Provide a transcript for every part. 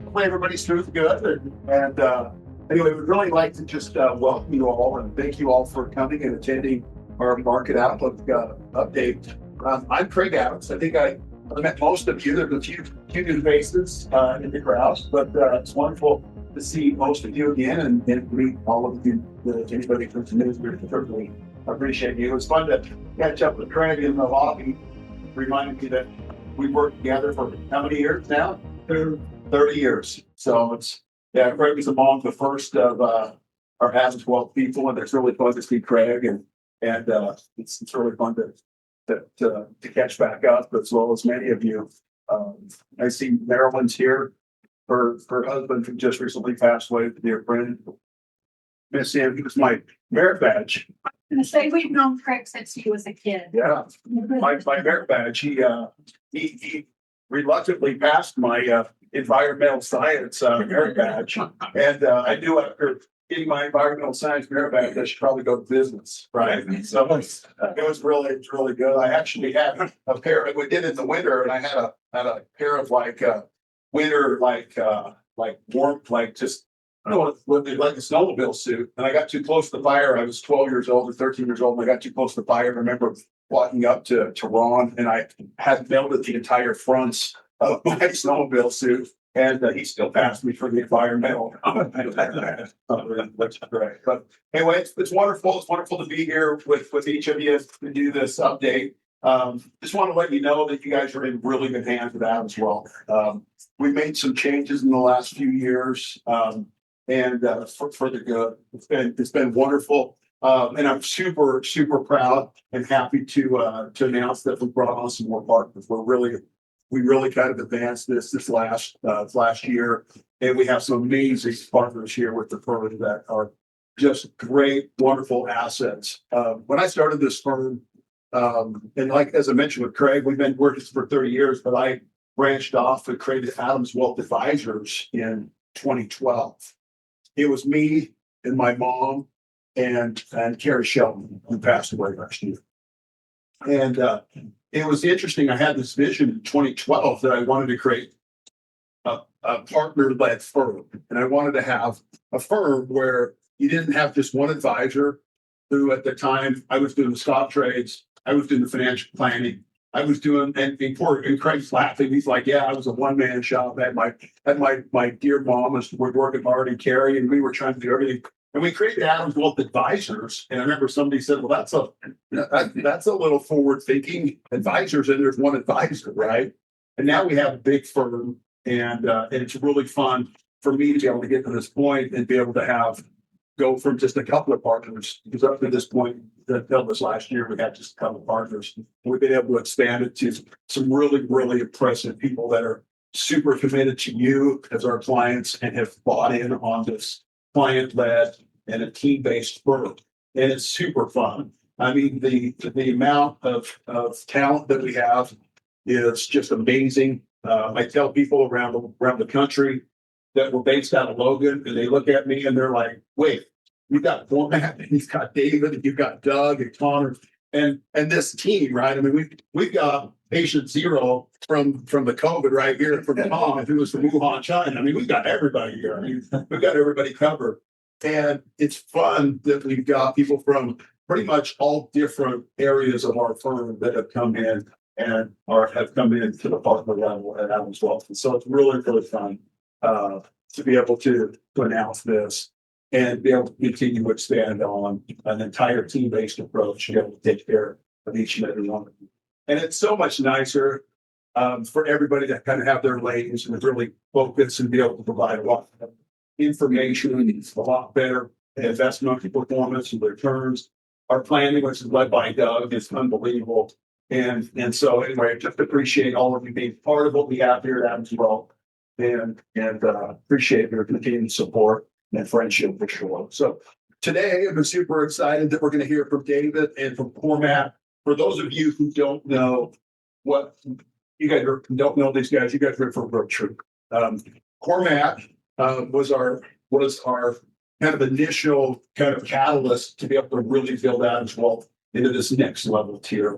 hopefully everybody's doing good. And anyway, we'd really like to just welcome you all and thank you all for coming and attending our market outlook update. I'm Craig Adams. I think I met most of you. There's a few new faces in the crowd, but it's wonderful to see most of you again and meet all of you. Anybody from the ministry, certainly appreciate you. It was fun to catch up with Craig in the lobby, reminding me that we've worked together for how many years now? 30 years. So Craig was among the first of our past 12 people, and it's really fun to see Craig, and it's really fun to catch back up, as well as many of you. I see Marilyn's here. Her husband who just recently passed away, a dear friend. Miss Sam, he was my merit badge. And say we've known Craig since he was a kid. Yeah, my merit badge. He reluctantly passed my environmental science merit badge, and I knew after getting my environmental science merit badge, I should probably go to business, right? So it was really good. I actually had a pair. We did it in the winter, and I had a pair of winter warm just. I don't know what they like a snowmobile suit, and I got too close to the fire. I was 12 years old or 13 years old, and I got too close to the fire. I remember walking up to Ron, and I had melted the entire fronts of my snowmobile suit, and he still passed me for the environmental. That's great. But anyway, it's wonderful. It's wonderful to be here with each of you to do this update. Just want to let you know that you guys are in really good hands with that as well. We've made some changes in the last few years. And for the good. It's been wonderful, and I'm super proud and happy to announce that we brought on some more partners. We really kind of advanced this last year, and we have some amazing partners here with the firm that are just great, wonderful assets. When I started this firm, and as I mentioned with Craig, we've been working for 30 years, but I branched off and created Adams Wealth Advisors in 2012. It was me and my mom and Carrie Shelton, who passed away last year. And it was interesting. I had this vision in 2012 that I wanted to create a partner-led firm. And I wanted to have a firm where you didn't have just one advisor who at the time I was doing the stock trades, I was doing the financial planning, I was doing, and Craig's laughing. He's like, yeah, I was a one-man shop. I had my dear mom was working hard and Carrie, and we were trying to do everything. And we created Adams Wealth Advisors. And I remember somebody said, well, that's a little forward-thinking advisors, and there's one advisor, right? And now we have a big firm, and it's really fun for me to be able to get to this point and be able to go from just a couple of partners, because up to this point, until this last year, we had just a couple of partners. We've been able to expand it to some really impressive people that are super committed to you as our clients and have bought in on this client-led and a team-based firm. And it's super fun. I mean, the amount of talent that we have is just amazing. I tell people around the country that were based out of Logan, and they look at me and they're like, wait, you've got Cormac, and he's got David, and you've got Doug and Connor, and this team, right? I mean, we've got patient zero from the COVID right here from Tom, who was from Wuhan, China. I mean, we've got everybody here. I mean, we've got everybody covered. And it's fun that we've got people from pretty much all different areas of our firm that have come in and have come into the partner level at Adams Wealth. And so it's really fun to be able to announce this and be able to continue to expand on an entire team-based approach to be able to take care of each and every one of you. And it's so much nicer for everybody to kind of have their lanes and really focus and be able to provide a lot of information. It's a lot better investment performance and returns. Our planning, which is led by Doug, is unbelievable. And so anyway, just appreciate all of you being part of what we have here at Adams Wealth, and appreciate your continued support and friendship for sure. So today I'm super excited that we're going to hear from David and from Cormac. For those of you who don't know what you guys don't know these guys, you guys are from Berkshire. Cormac was our kind of initial kind of catalyst to be able to really build Adams Wealth into this next level tier.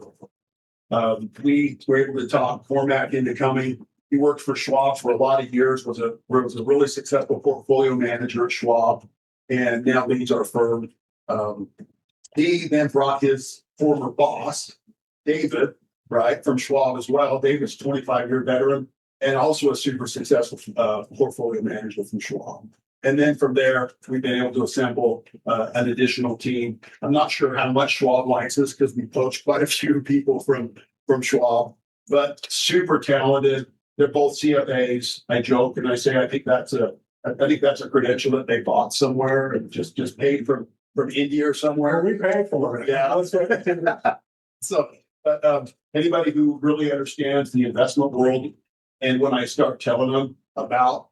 We were able to talk Cormac into coming He worked for Schwab for a lot of years, was a really successful portfolio manager at Schwab, and now leads our firm. He then brought his former boss, David, right, from Schwab as well. David's a 25-year veteran and also a super successful portfolio manager from Schwab. And then from there, we've been able to assemble an additional team. I'm not sure how much Schwab likes us because we poached quite a few people from Schwab, but super talented. They're both CFAs. I joke and I say I think that's a credential that they bought somewhere and just paid from India or somewhere. We pay for it. Yeah. So anybody who really understands the investment world, and when I start telling them about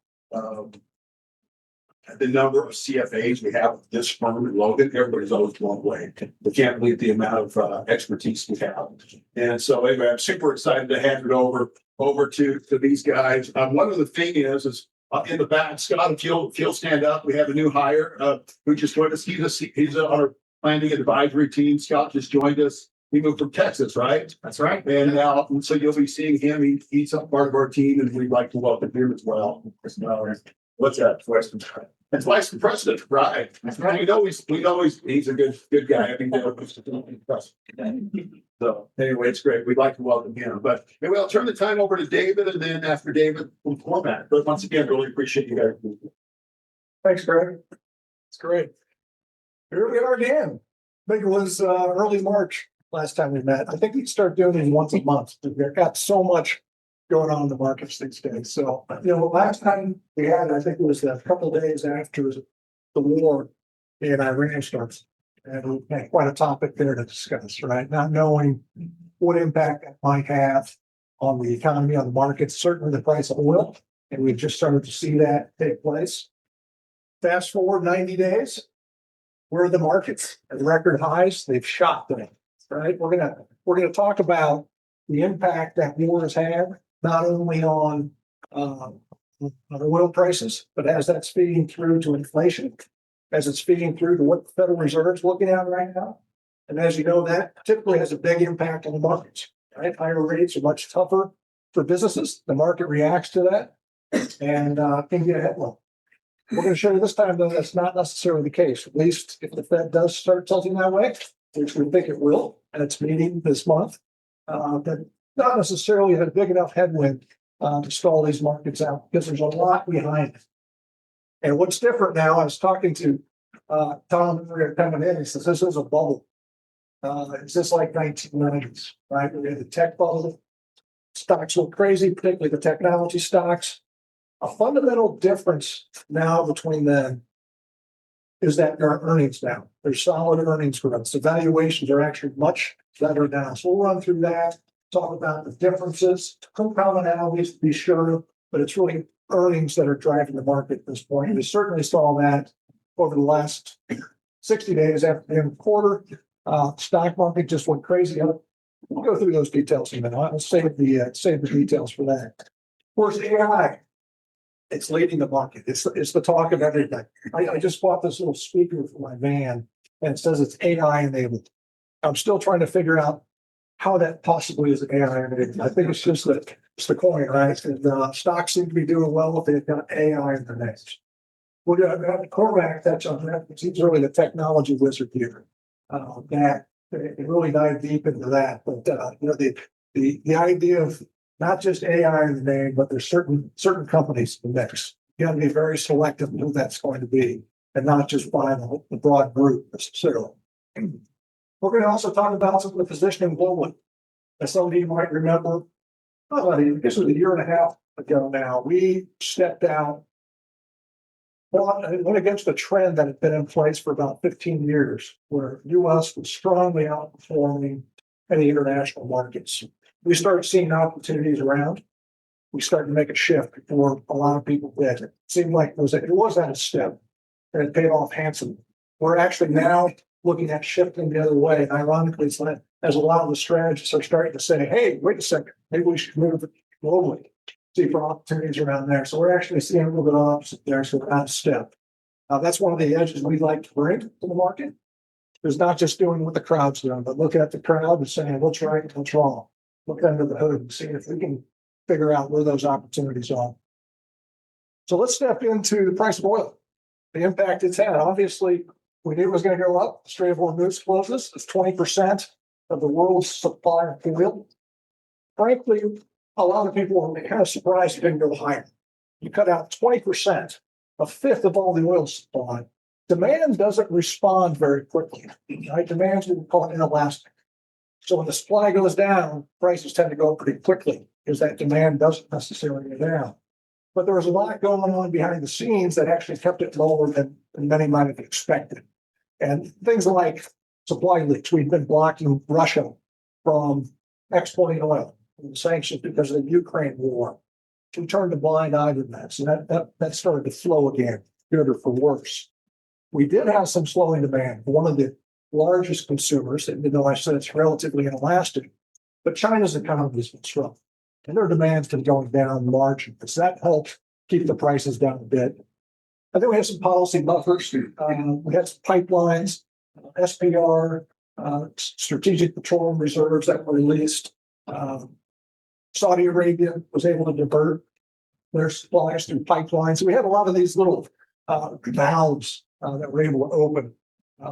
the number of CFAs we have at this firm in Logan, everybody's always blown away. They can't believe the amount of expertise we have. And so anyway, I'm super excited to hand it over to these guys. One of the thing is in the back, Scott, if you'll stand up, we have a new hire who just joined us. He's on our planning advisory team. Scott just joined us. He moved from Texas, right? That's right. And now, so you'll be seeing him. He's a part of our team, and we'd like to welcome him as well. What's that? That's Vice President, right? That's right. We know he's a good guy. I think so anyway, it's great. We'd like to welcome him. But anyway, I'll turn the time over to David, and then after David, we'll Cormac. But once again, really appreciate you guys. Thanks, Greg. It's great. Here we are again. I think it was early March last time we met. I think we start doing these once a month. We've got so much going on in the markets these days. So, last time we had, I think it was a couple of days after the war in Iran starts. And we had quite a topic there to discuss, right? Not knowing what impact that might have on the economy, on the markets, certainly the price of oil. And we've just started to see that take place. Fast forward 90 days, where are the markets at record highs? They've shot them, right? We're gonna talk about the impact that war has had, not only on oil prices, but as that's feeding through to inflation, as it's feeding through to what the Federal Reserve's looking at right now. And as you know, that typically has a big impact on the markets, right? Higher rates are much tougher for businesses. The market reacts to that and can get a headwind. We're going to show you this time, though, that's not necessarily the case, at least if the Fed does start tilting that way, which we think it will, and it's meeting this month, that not necessarily a big enough headwind to stall these markets out because there's a lot behind it. And what's different now, I was talking to Tom coming in, he says, this is a bubble. It's just like 1990s, right? We had the tech bubble. Stocks look crazy, particularly the technology stocks. A fundamental difference now between them is that there are earnings now. There's solid earnings growth. So valuations are actually much better now. So we'll run through that, talk about the differences, some commonalities to be sure, but it's really earnings that are driving the market at this point. We certainly saw that over the last 60 days after the end of the quarter. Stock market just went crazy. We'll go through those details in a minute. I'll save the details for that. Of course, AI. It's leading the market. It's the talk of everything. I just bought this little speaker for my van, and it says it's AI enabled. I'm still trying to figure out how that possibly is AI enabled. I think it's just the coin, right? And stocks seem to be doing well if they've got AI in their names. We're going to have Cormac touch on that because he's really the technology wizard here. That really dive deep into that. But the idea of not just AI in the name, but there's certain companies in the mix. You got to be very selective who that's going to be, and not just buy the broad group necessarily. We're going to also talk about some of the positioning globally. As some of you might remember, this was a year and a half ago now, we stepped out, went against the trend that had been in place for about 15 years, where U.S. was strongly outperforming any international markets. We started seeing opportunities around. We started to make a shift before a lot of people did. It seemed like it was at a step, and it paid off handsomely. We're actually now looking at shifting the other way. And ironically, it's like, as a lot of the strategists are starting to say, hey, wait a second, maybe we should move globally, see for opportunities around there. So we're actually seeing a little bit of opposite there, so we're out of step. That's one of the edges we like to bring to the market. Is not just doing what the crowd's doing, but looking at the crowd and saying, what's right and what's wrong. Look under the hood and see if we can figure out where those opportunities are. So let's step into the price of oil, the impact it's had. Obviously, we knew it was going to go up. The Strait of Hormuz closes. It's 20% of the world's supply of oil. Frankly, a lot of people were kind of surprised it didn't go higher. You cut out 20%, a fifth of all the oil supply. Demand doesn't respond very quickly. Right? Demand's what we call inelastic. So when the supply goes down, prices tend to go up pretty quickly because that demand doesn't necessarily go down. But there was a lot going on behind the scenes that actually kept it lower than many might have expected. And things like supply leaks. We've been blocking Russia from exporting oil, and sanctions because of the Ukraine war. We turned a blind eye to that. So that started to flow again, good or for worse. We did have some slowing demand. One of the largest consumers, even though I said it's relatively inelastic, but China's economy has been strong. And their demand's been going down marginally. So that helped keep the prices down a bit. I think we had some policy buffers. We had some pipelines, SPR, strategic petroleum reserves that were released. Saudi Arabia was able to divert their supplies through pipelines. So we had a lot of these little valves that were able to open.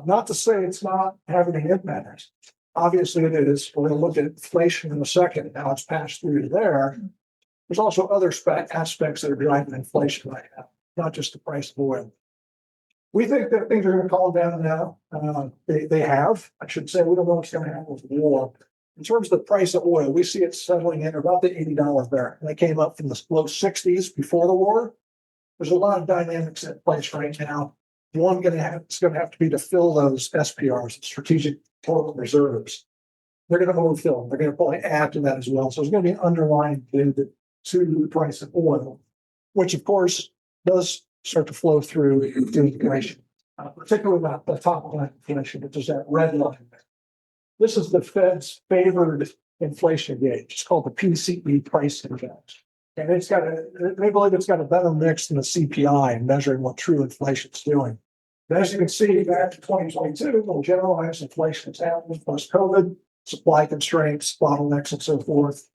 Not to say it's not having an impact. Obviously it is. We're going to look at inflation in a second, how it's passed through to there. There's also other aspects that are driving inflation right now, not just the price of oil. We think that things are going to calm down now. They have. I should say, we don't know what's going to happen with the war. In terms of the price of oil, we see it settling in about the $80 barrel. They came up from the low 60s before the war. There's a lot of dynamics in place right now. One it's going to have to be to fill those SPRs, strategic petroleum reserves. They're going to overfill them. They're going to probably add to that as well. So there's going to be an underlying bid to the price of oil, which of course does start to flow through inflation, particularly about the top line inflation, which is that red line there. This is the Fed's favored inflation gauge. It's called the PCE price index. And they believe it's got a better mix than the CPI in measuring what true inflation is doing. But as you can see, back to 2022, well, generalized inflation is happening post-COVID, supply constraints, bottlenecks, and so forth.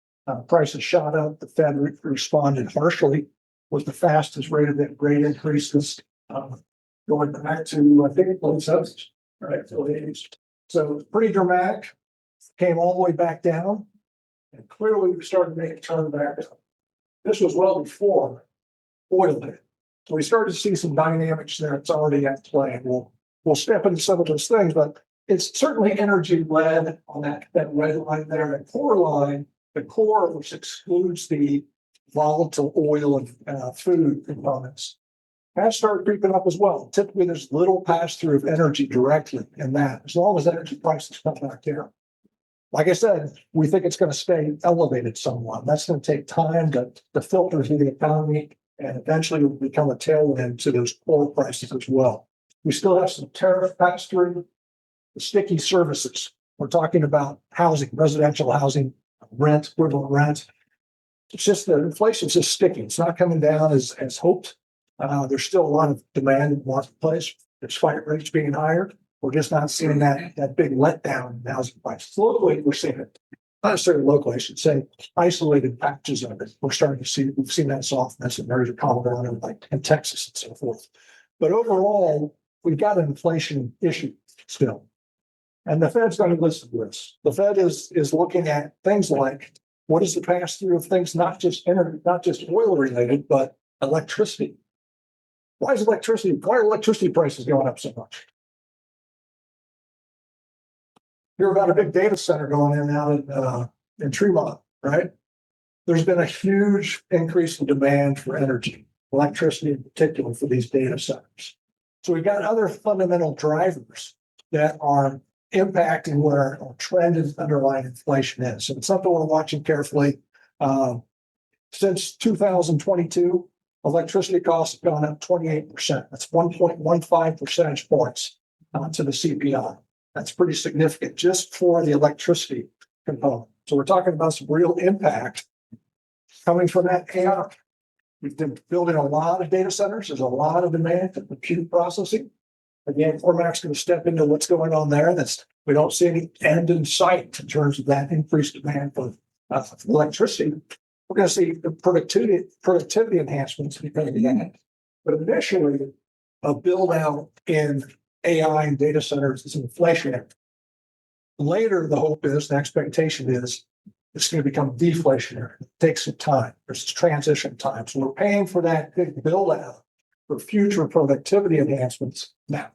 Prices shot up. The Fed responded harshly with the fastest rate of increases going back to, I think, late 70s, right? So it's pretty dramatic. Came all the way back down, and clearly we started making a turn back up. This was well before oil hit. So we started to see some dynamics there. It's already at play. And we'll step into some of those things, but it's certainly energy led on that red line there. That core line, the core, which excludes the volatile oil and food components, has started creeping up as well. Typically, there's little pass through of energy directly in that, as long as energy prices come back down. Like I said, we think it's going to stay elevated somewhat. That's going to take time to filter through the economy, and eventually will become a tailwind to those core prices as well. We still have some tariff pass through, the sticky services. We're talking about housing, residential housing, rent, equivalent rent. It's just the inflation's just sticking. It's not coming down as hoped. There's still a lot of demand in the marketplace, despite rates being higher. We're just not seeing that big letdown in housing prices. Locally, we're seeing it. Not necessarily locally, I should say, isolated patches of it. We've seen that softness in areas of Colorado, like in Texas and so forth. But overall, we've got an inflation issue still. And the Fed's going to listen to this. The Fed is looking at things like, what is the pass through of things, not just energy, not just oil related, but electricity. Why are electricity prices going up so much? Hear about a big data center going in now in Tremont, right? There's been a huge increase in demand for energy, electricity in particular for these data centers. So we've got other fundamental drivers that are impacting what our trend in underlying inflation is. And it's something we're watching carefully. Since 2022, electricity costs have gone up 28%. That's 1.15 percentage points to the CPI. That's pretty significant just for the electricity component. So we're talking about some real impact coming from that AI. We've been building a lot of data centers. There's a lot of demand for compute processing. Again, Cormac's going to step into what's going on there. We don't see any end in sight in terms of that increased demand for electricity. we're going to see the productivity enhancements because of that. But initially, a build out in AI and data centers is inflationary. Later, the hope is, the expectation is, it's going to become deflationary. It takes some time. There's transition time. So we're paying for that big build out for future productivity enhancements now.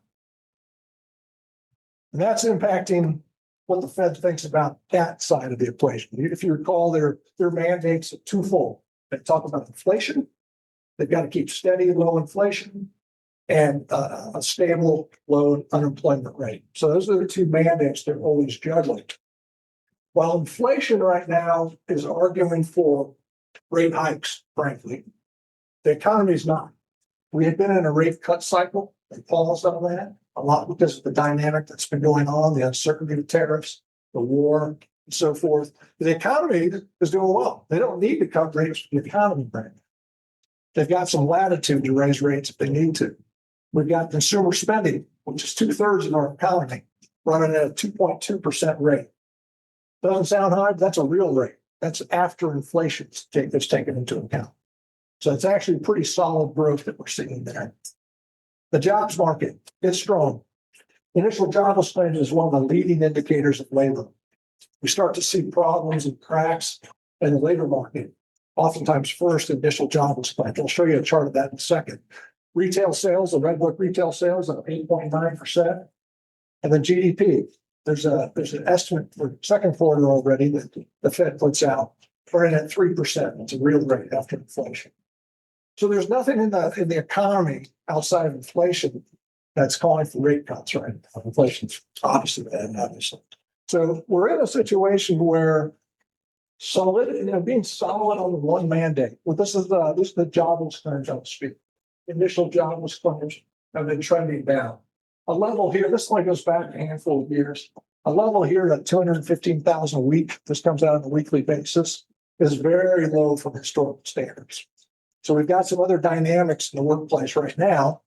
And that's impacting what the Fed thinks about that side of the equation. If you recall, their mandates are twofold. They talk about inflation. They've got to keep steady low inflation and a stable low unemployment rate. So those are the two mandates they're always juggling. While inflation right now is arguing for rate hikes, frankly, the economy is not. We had been in a rate cut cycle. They paused on that a lot because of the dynamic that's been going on, the uncertainty of tariffs, the war, and so forth. The economy is doing well. They don't need to cut rates for the economy right now. They've got some latitude to raise rates if they need to. We've got consumer spending, which is 2/3 of our economy, running at a 2.2% rate. Doesn't sound high, but that's a real rate. That's after inflation that's taken into account. So it's actually pretty solid growth that we're seeing there. The jobs market is strong. Initial jobless claims is one of the leading indicators of labor. We start to see problems and cracks in the labor market. Oftentimes first initial jobless claims. I'll show you a chart of that in a second. Retail sales, the red book retail sales up 8.9%. And then GDP. There's an estimate for second quarter already that the Fed puts out. We're in at 3%. It's a real rate after inflation. So there's nothing in the economy outside of inflation that's calling for rate cuts, right? Inflation's obviously bad, obviously. So we're in a situation where being solid on the one mandate. Well, this is the jobless claims, I'll speak. Initial jobless claims have been trending down. A level here, this only goes back a handful of years. A level here at 215,000 a week, this comes out on a weekly basis, is very low from historical standards. So we've got some other dynamics in the workplace right now.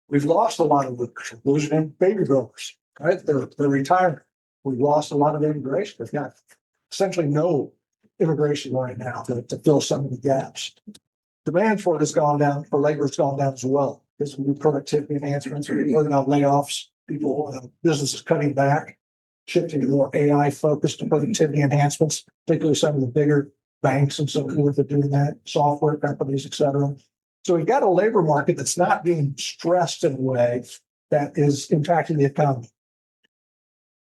We've lost a lot of workers, losing baby boomers, right? They're retiring. We've lost a lot of immigration. We've got essentially no immigration right now to fill some of the gaps. Demand for it has gone down, for labor has gone down as well. Because of new productivity enhancements, we're working on layoffs, businesses cutting back, shifting to more AI focused productivity enhancements, particularly some of the bigger banks and so forth are doing that, software companies, et cetera. So we've got a labor market that's not being stressed in a way that is impacting the economy.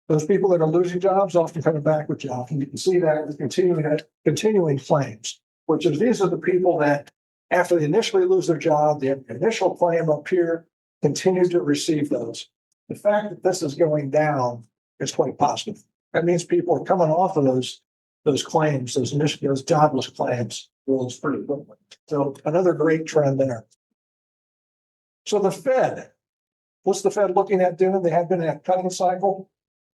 Those people that are losing jobs often coming back with jobs. And you can see that with continuing claims, which is these are the people that after they initially lose their job, the initial claim up here continue to receive those. The fact that this is going down is quite positive. That means people are coming off of those claims, those jobless claims, rules pretty quickly. So another great trend there. So the Fed, what's the Fed looking at doing? They have been in a cutting cycle.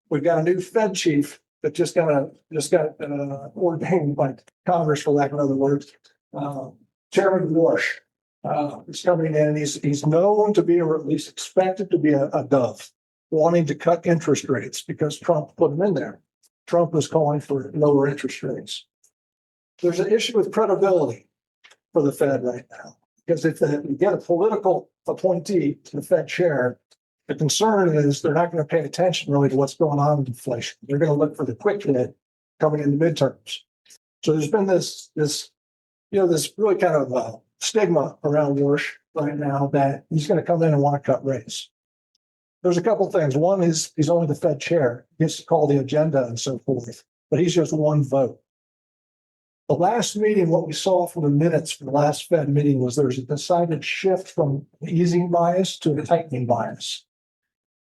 We've got a new Fed chief that just got ordained by Congress, for lack of other words. Chairman Bush is coming in, and he's known to be, or at least expected to be, a dove, wanting to cut interest rates because Trump put him in there. Trump was calling for lower interest rates. There's an issue with credibility for the Fed right now, because if you get a political appointee to the Fed chair, the concern is they're not going to pay attention really to what's going on with inflation. They're going to look for the quick hit coming in the midterms. So there's been this really kind of stigma around Bush right now that he's going to come in and want to cut rates. There's a couple of things. One is he's only the Fed chair. He gets to call the agenda and so forth, but he's just one vote. The last meeting, what we saw from the minutes from the last Fed meeting was there's a decided shift from easing bias to a tightening bias.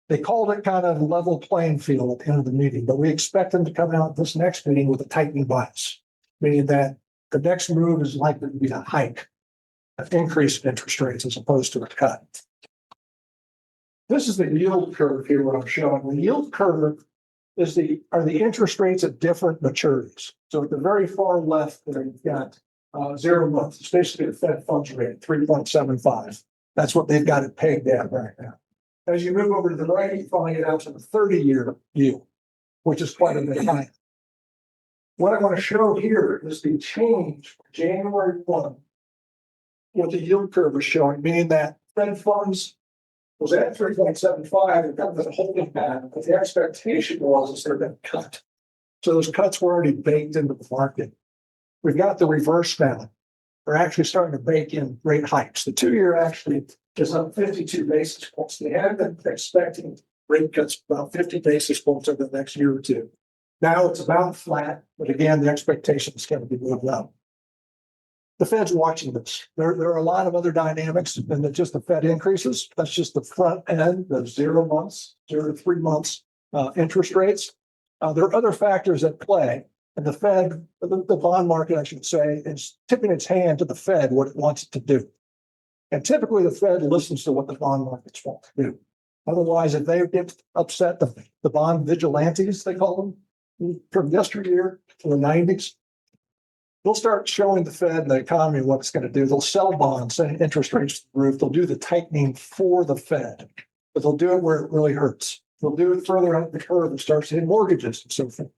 They called it kind of level playing field at the end of the meeting, but we expect them to come out this next meeting with a tightening bias, meaning that the next move is likely to be a hike, an increase in interest rates as opposed to a cut. This is the yield curve here, what I'm showing. The yield curve are the interest rates at different maturities. So at the very far left there, you've got 0 months. It's basically the Fed funds rate, 3.75. That's what they've got it pegged at right now. As you move over to the right, you find it out to the 30-year yield, which is quite a bit higher. What I want to show here is the change January 1, what the yield curve is showing, meaning that Fed funds was at 3.75 and got the holding pattern, but the expectation was they're going to cut. So those cuts were already baked into the market. We've got the reverse now. They're actually starting to bake in rate hikes. The 2-year actually is up 52 basis points. They had been expecting rate cuts about 50 basis points over the next year or two. Now it's about flat, but again, the expectation is going to be moved up. The Fed's watching this. There are a lot of other dynamics than just the Fed increases. That's just the front end, the 0 months, 0 to 3 months interest rates. There are other factors at play. And the Fed, the bond market, I should say, is tipping its hand to the Fed what it wants it to do. And typically the Fed listens to what the bond markets want to do. Otherwise, if they get upset, the bond vigilantes, they call them, from yesteryear to the 90s, they'll start showing the Fed and the economy what it's going to do. They'll sell bonds, send interest rates to the roof. They'll do the tightening for the Fed, but they'll do it where it really hurts. They'll do it further out the curve and start hitting mortgages and so forth.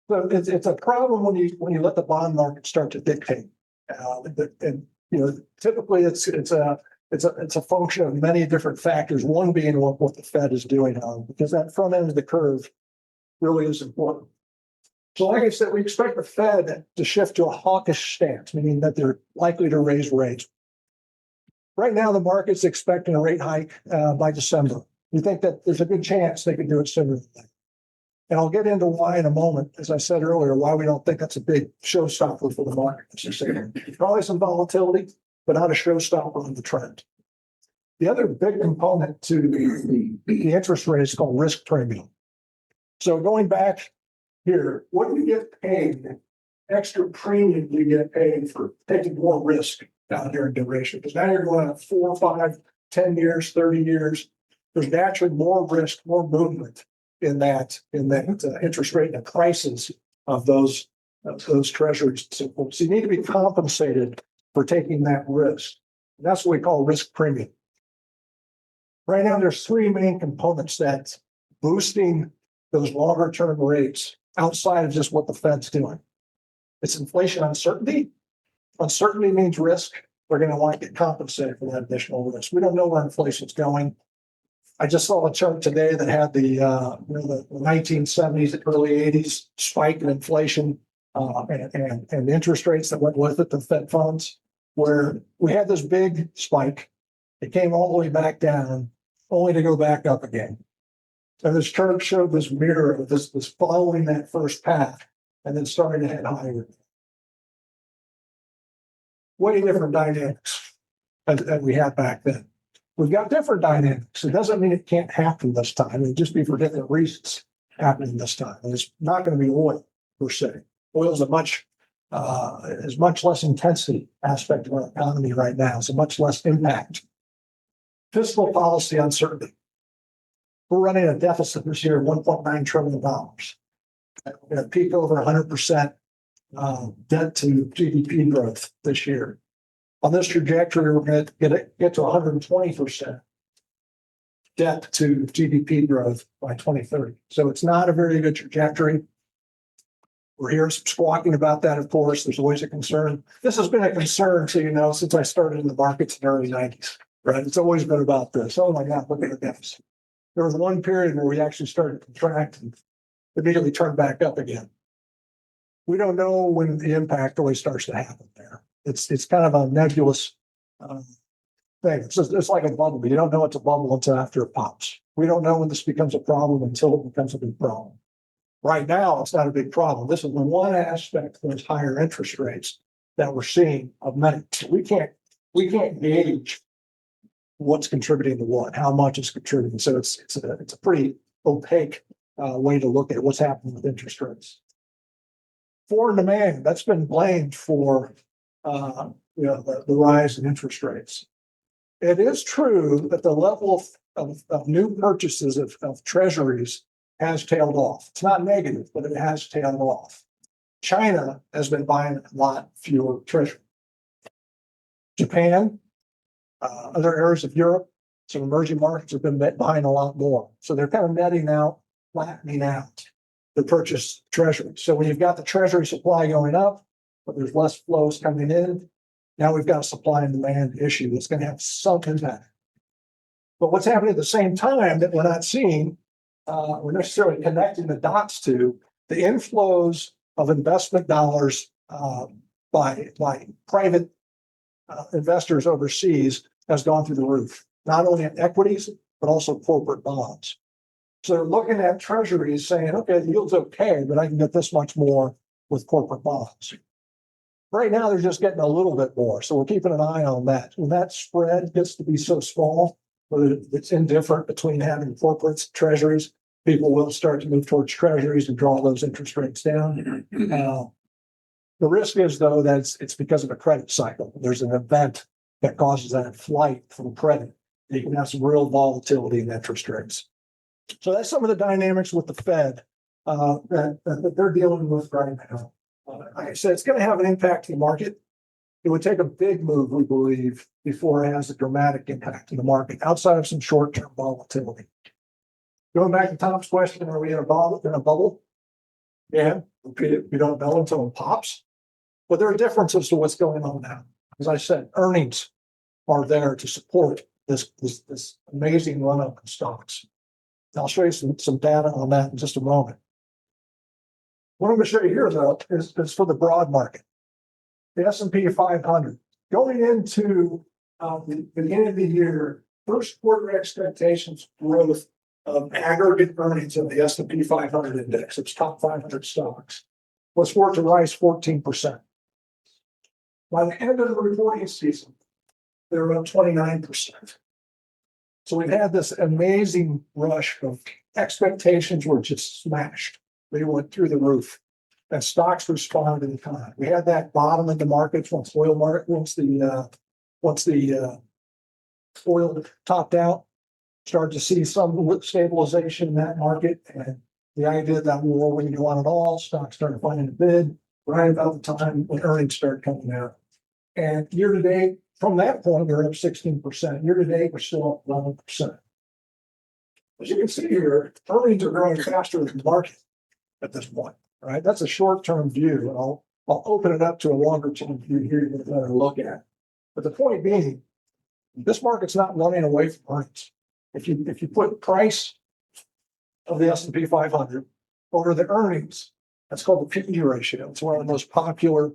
So it's a problem when you let the bond market start to dictate. And typically it's a function of many different factors. One being what the Fed is doing because that front end of the curve really is important. So like I said, we expect the Fed to shift to a hawkish stance, meaning that they're likely to raise rates. Right now, the market's expecting a rate hike by December. We think that there's a good chance they could do it sooner than that. And I'll get into why in a moment, as I said earlier, why we don't think that's a big showstopper for the market. Probably some volatility, but not a showstopper in the trend. The other big component to the interest rate is called risk premium. So going back here, what do you get paid? Extra premium you get paid for taking more risk down here in duration. Because now you're going 4, 5, 10 years, 30 years. There's naturally more risk, more movement in that interest rate and the prices of those treasuries. So you need to be compensated for taking that risk. And that's what we call risk premium. Right now, there's 3 main components that's boosting those longer term rates outside of just what the Fed's doing. It's inflation uncertainty. Uncertainty means risk. We're going to want to get compensated for that additional risk. We don't know where inflation's going. I just saw a chart today that had the 1970s, early 80s spike in inflation and interest rates that went with it, the Fed funds, where we had this big spike. It came all the way back down, only to go back up again. And this chart showed this mirror of this following that first path and then starting to head higher. Way different dynamics than we had back then. We've got different dynamics. It doesn't mean it can't happen this time. It'll just be for different reasons happening this time. And it's not going to be oil per se. Oil is much less intensity aspect of our economy right now. It's a much less impact. Fiscal policy uncertainty. We're running a deficit this year of $1.9 trillion. We're going to peak over 100% debt to GDP growth this year. On this trajectory, we're going to get to 120% debt to GDP growth by 2030. So it's not a very good trajectory. We're hearing some squawking about that, of course. There's always a concern. This has been a concern, so since I started in the markets in the early 90s, right? It's always been about this. Oh my God, look at the deficit. There was one period where we actually started to contract and immediately turned back up again. We don't know when the impact really starts to happen there. It's kind of a nebulous thing. It's like a bubble. You don't know it's a bubble until after it pops. We don't know when this becomes a problem until it becomes a big problem. Right now, it's not a big problem. This is the one aspect of those higher interest rates that we're seeing of many. We can't gauge what's contributing to what, how much is contributing. So it's a pretty opaque way to look at what's happening with interest rates. Foreign demand, that's been blamed for the rise in interest rates. It is true that the level of new purchases of treasuries has tailed off. It's not negative, but it has tailed off. China has been buying a lot fewer treasuries. Japan, other areas of Europe, some emerging markets have been buying a lot more. So they're kind of netting out, flattening out. to purchase treasury. So when you've got the treasury supply going up, but there's less flows coming in, now we've got a supply and demand issue that's going to have some impact. But what's happening at the same time that we're not seeing, we're necessarily connecting the dots to the inflows of investment dollars by private investors overseas has gone through the roof, not only in equities, but also corporate bonds. So they're looking at treasuries saying, okay, the yield's okay, but I can get this much more with corporate bonds. Right now, they're just getting a little bit more. So we're keeping an eye on that. When that spread gets to be so small, whether it's indifferent between having corporates, treasuries, people will start to move towards treasuries and draw those interest rates down. The risk is, though, that it's because of a credit cycle. There's an event that causes that flight from credit. You can have some real volatility in interest rates. So that's some of the dynamics with the Fed that they're dealing with right now. Like I said, it's going to have an impact to the market. It would take a big move, we believe, before it has a dramatic impact to the market outside of some short-term volatility. Going back to Tom's question, are we in a bubble? Yeah, we don't know until it pops. But there are differences to what's going on now. As I said, earnings are there to support this amazing run-up in stocks. I'll show you some data on that in just a moment. What I'm going to show you here, though, is for the broad market. The S&P 500. Going into the beginning of the year, first quarter expectations growth of aggregate earnings of the S&P 500 index, its top 500 stocks, was for it to rise 14%. By the end of the reporting season, they were up 29%. So we've had this amazing rush of expectations were just smashed. They went through the roof, and stocks responded in kind. We had that bottom in the markets once the oil topped out. Started to see some stabilization in that market, and the idea that war wouldn't go on at all. Stocks started finding a bid right about the time when earnings started coming out. And year to date, from that point, we're up 16%. Year to date, we're still up 11%. As you can see here, earnings are growing faster than the market at this point, right? That's a short-term view. And I'll open it up to a longer-term view here to get a better look at. But the point being, this market's not running away from earnings. If you put price of the S&P 500 over the earnings, that's called the PE ratio. It's one of the most popular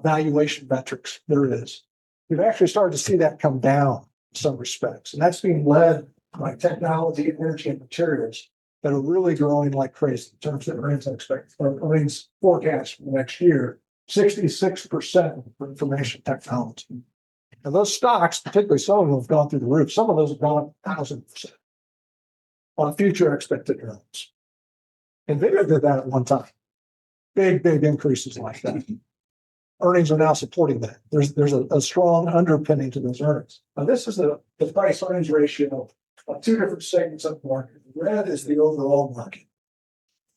valuation metrics there is. We've actually started to see that come down in some respects, and that's being led by technology, energy, and materials that are really growing like crazy in terms of earnings forecast for the next year. 66% for information technology. And those stocks, particularly some of them, have gone through the roof. Some of those have gone up 1,000% on future expected earnings. NVIDIA did that at one time. Big increases like that. Earnings are now supporting that. There's a strong underpinning to those earnings. Now, this is the price earnings ratio of two different segments of the market. The red is the overall market.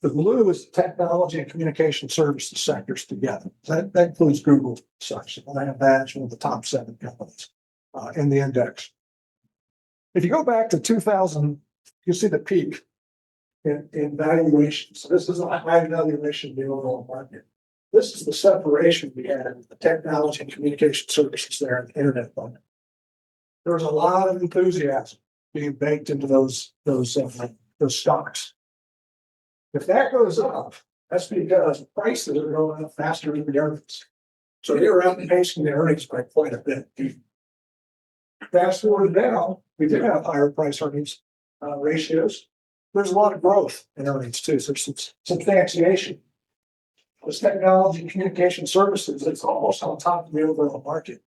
The blue is the technology and communication services sectors together. That includes Google, such. And I have that as one of the top 7 companies in the index. If you go back to 2000, you see the peak in valuation. So this is a high valuation of the overall market. This is the separation we had in the technology and communication services there in the internet market. There was a lot of enthusiasm being baked into those stocks. If that goes up, that's because prices are going up faster than the earnings. So you're outpacing the earnings by quite a bit. Fast forward now, we do have higher price earnings ratios. There's a lot of growth in earnings too. So there's some substantiation. This technology and communication services, it's almost on top of the overall market.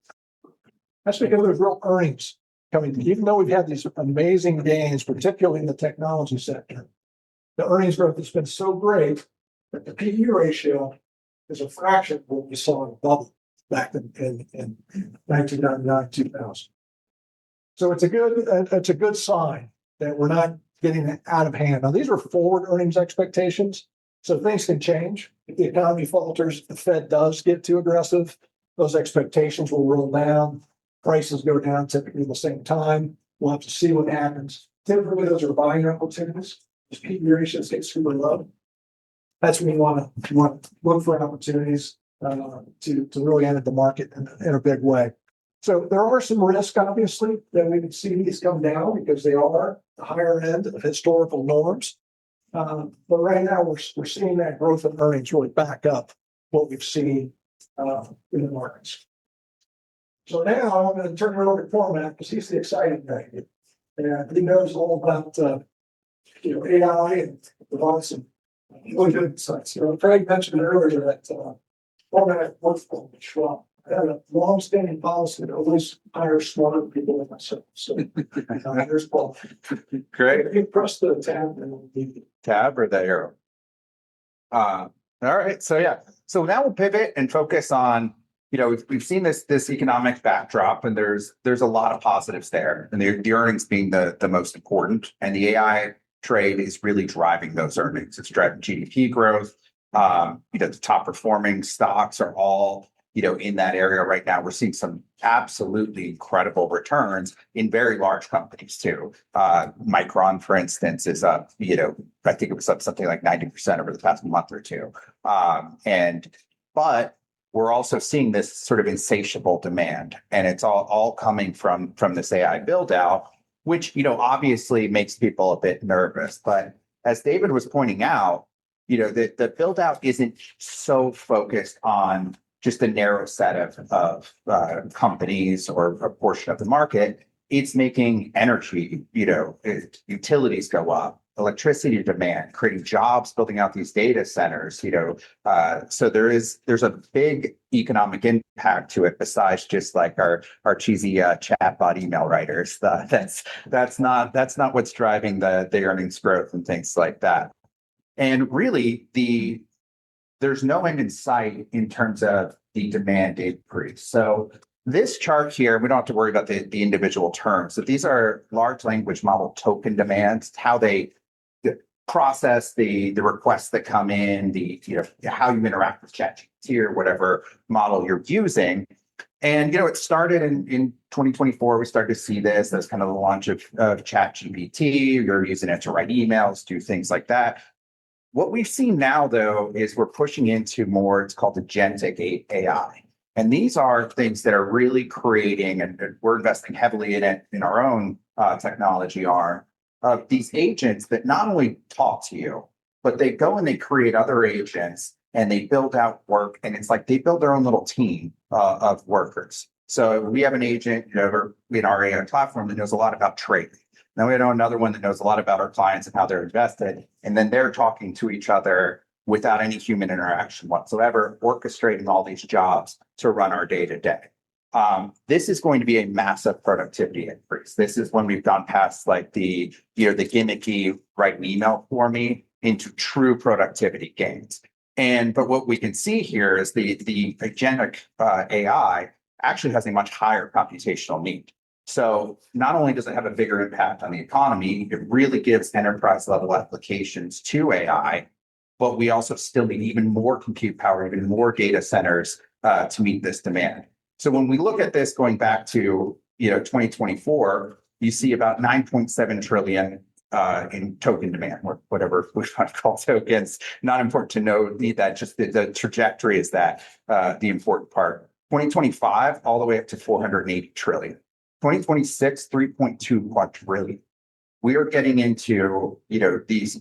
That's because there's real earnings coming. Even though we've had these amazing gains, particularly in the technology sector, the earnings growth has been so great that the PE ratio is a fraction of what we saw in the bubble back in 1999, 2000. So it's a good sign that we're not getting out of hand. Now, these are forward earnings expectations, so things can change. If the economy falters, if the Fed does get too aggressive, those expectations will roll down. Prices go down typically at the same time. We'll have to see what happens. Typically, those are buying opportunities. Those PE ratios get super low. that's when you want to look for opportunities to really enter the market in a big way. So there are some risks, obviously, that we can see these come down because they are the higher end of historical norms. But right now we're seeing that growth in earnings really back up what we've seen in the markets. So now I'm going to turn it over to Cormac because he's the exciting guy. And he knows all about AI and provide some really good insights. Craig mentioned earlier that Cormac works for Schwab. I have a long-standing policy to always hire smarter people than myself. So there's Paul. Great. You press the tab and it'll be Tab or the arrow. All right. So yeah. So now we'll pivot and focus on, we've seen this economic backdrop, and there's a lot of positives there, and the earnings being the most important, and the AI trade is really driving those earnings. It's driving GDP growth. The top performing stocks are all in that area right now. We're seeing some absolutely incredible returns in very large companies too. Micron, for instance, is up, I think it was up something like 90% over the past month or two. But we're also seeing this sort of insatiable demand, and it's all coming from this AI build out, which, obviously makes people a bit nervous. But as David was pointing out, the build out isn't so focused on just a narrow set of companies or a portion of the market. It's making energy, utilities go up, electricity demand, creating jobs, building out these data centers, so there's a big economic impact to it besides just like our cheesy chatbot email writers. That's not what's driving the earnings growth and things like that. And really, there's no end in sight in terms of the demand increase. So this chart here, we don't have to worry about the individual terms. So these are large language model token demands, how they process the requests that come in, how you interact with ChatGPT or whatever model you're using. And it started in 2024. We started to see this. That's kind of the launch of ChatGPT. You're using it to write emails, do things like that. What we've seen now, though, is we're pushing into more, it's called agentic AI. And these are things that are really creating, and we're investing heavily in it in our own technology arm, of these agents that not only talk to you, but they go and they create other agents and they build out work. And it's like they build their own little team of workers. So we have an agent in our AI platform that knows a lot about trading. Then we know another one that knows a lot about our clients and how they're invested. And then they're talking to each other without any human interaction whatsoever, orchestrating all these jobs to run our day to day. This is going to be a massive productivity increase. This is when we've gone past like the gimmicky write an email for me into true productivity gains. But what we can see here is the agentic AI actually has a much higher computational need. So not only does it have a bigger impact on the economy, it really gives enterprise level applications to AI, but we also still need even more compute power, even more data centers to meet this demand. So when we look at this going back to 2024, you see about 9.7 trillion in token demand, or whatever we want to call tokens. Not important to know that, just the trajectory is that the important part. 2025 all the way up to 480 trillion. 2026, 3.2 quadrillion. We are getting into this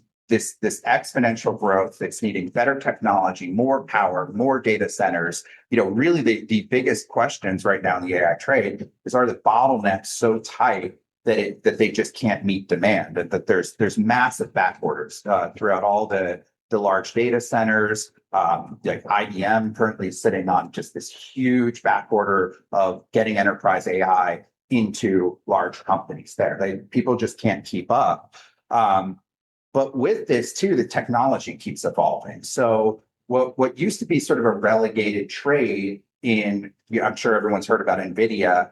exponential growth that's needing better technology, more power, more data centers. Really the biggest questions right now in the AI trade are the bottlenecks so tight that they just can't meet demand, and that there's massive back orders throughout all the large data centers. Like IBM currently is sitting on just this huge back order of getting enterprise AI into large companies there. People just can't keep up. But with this too, the technology keeps evolving. So what used to be sort of a relegated trade I'm sure everyone's heard about NVIDIA.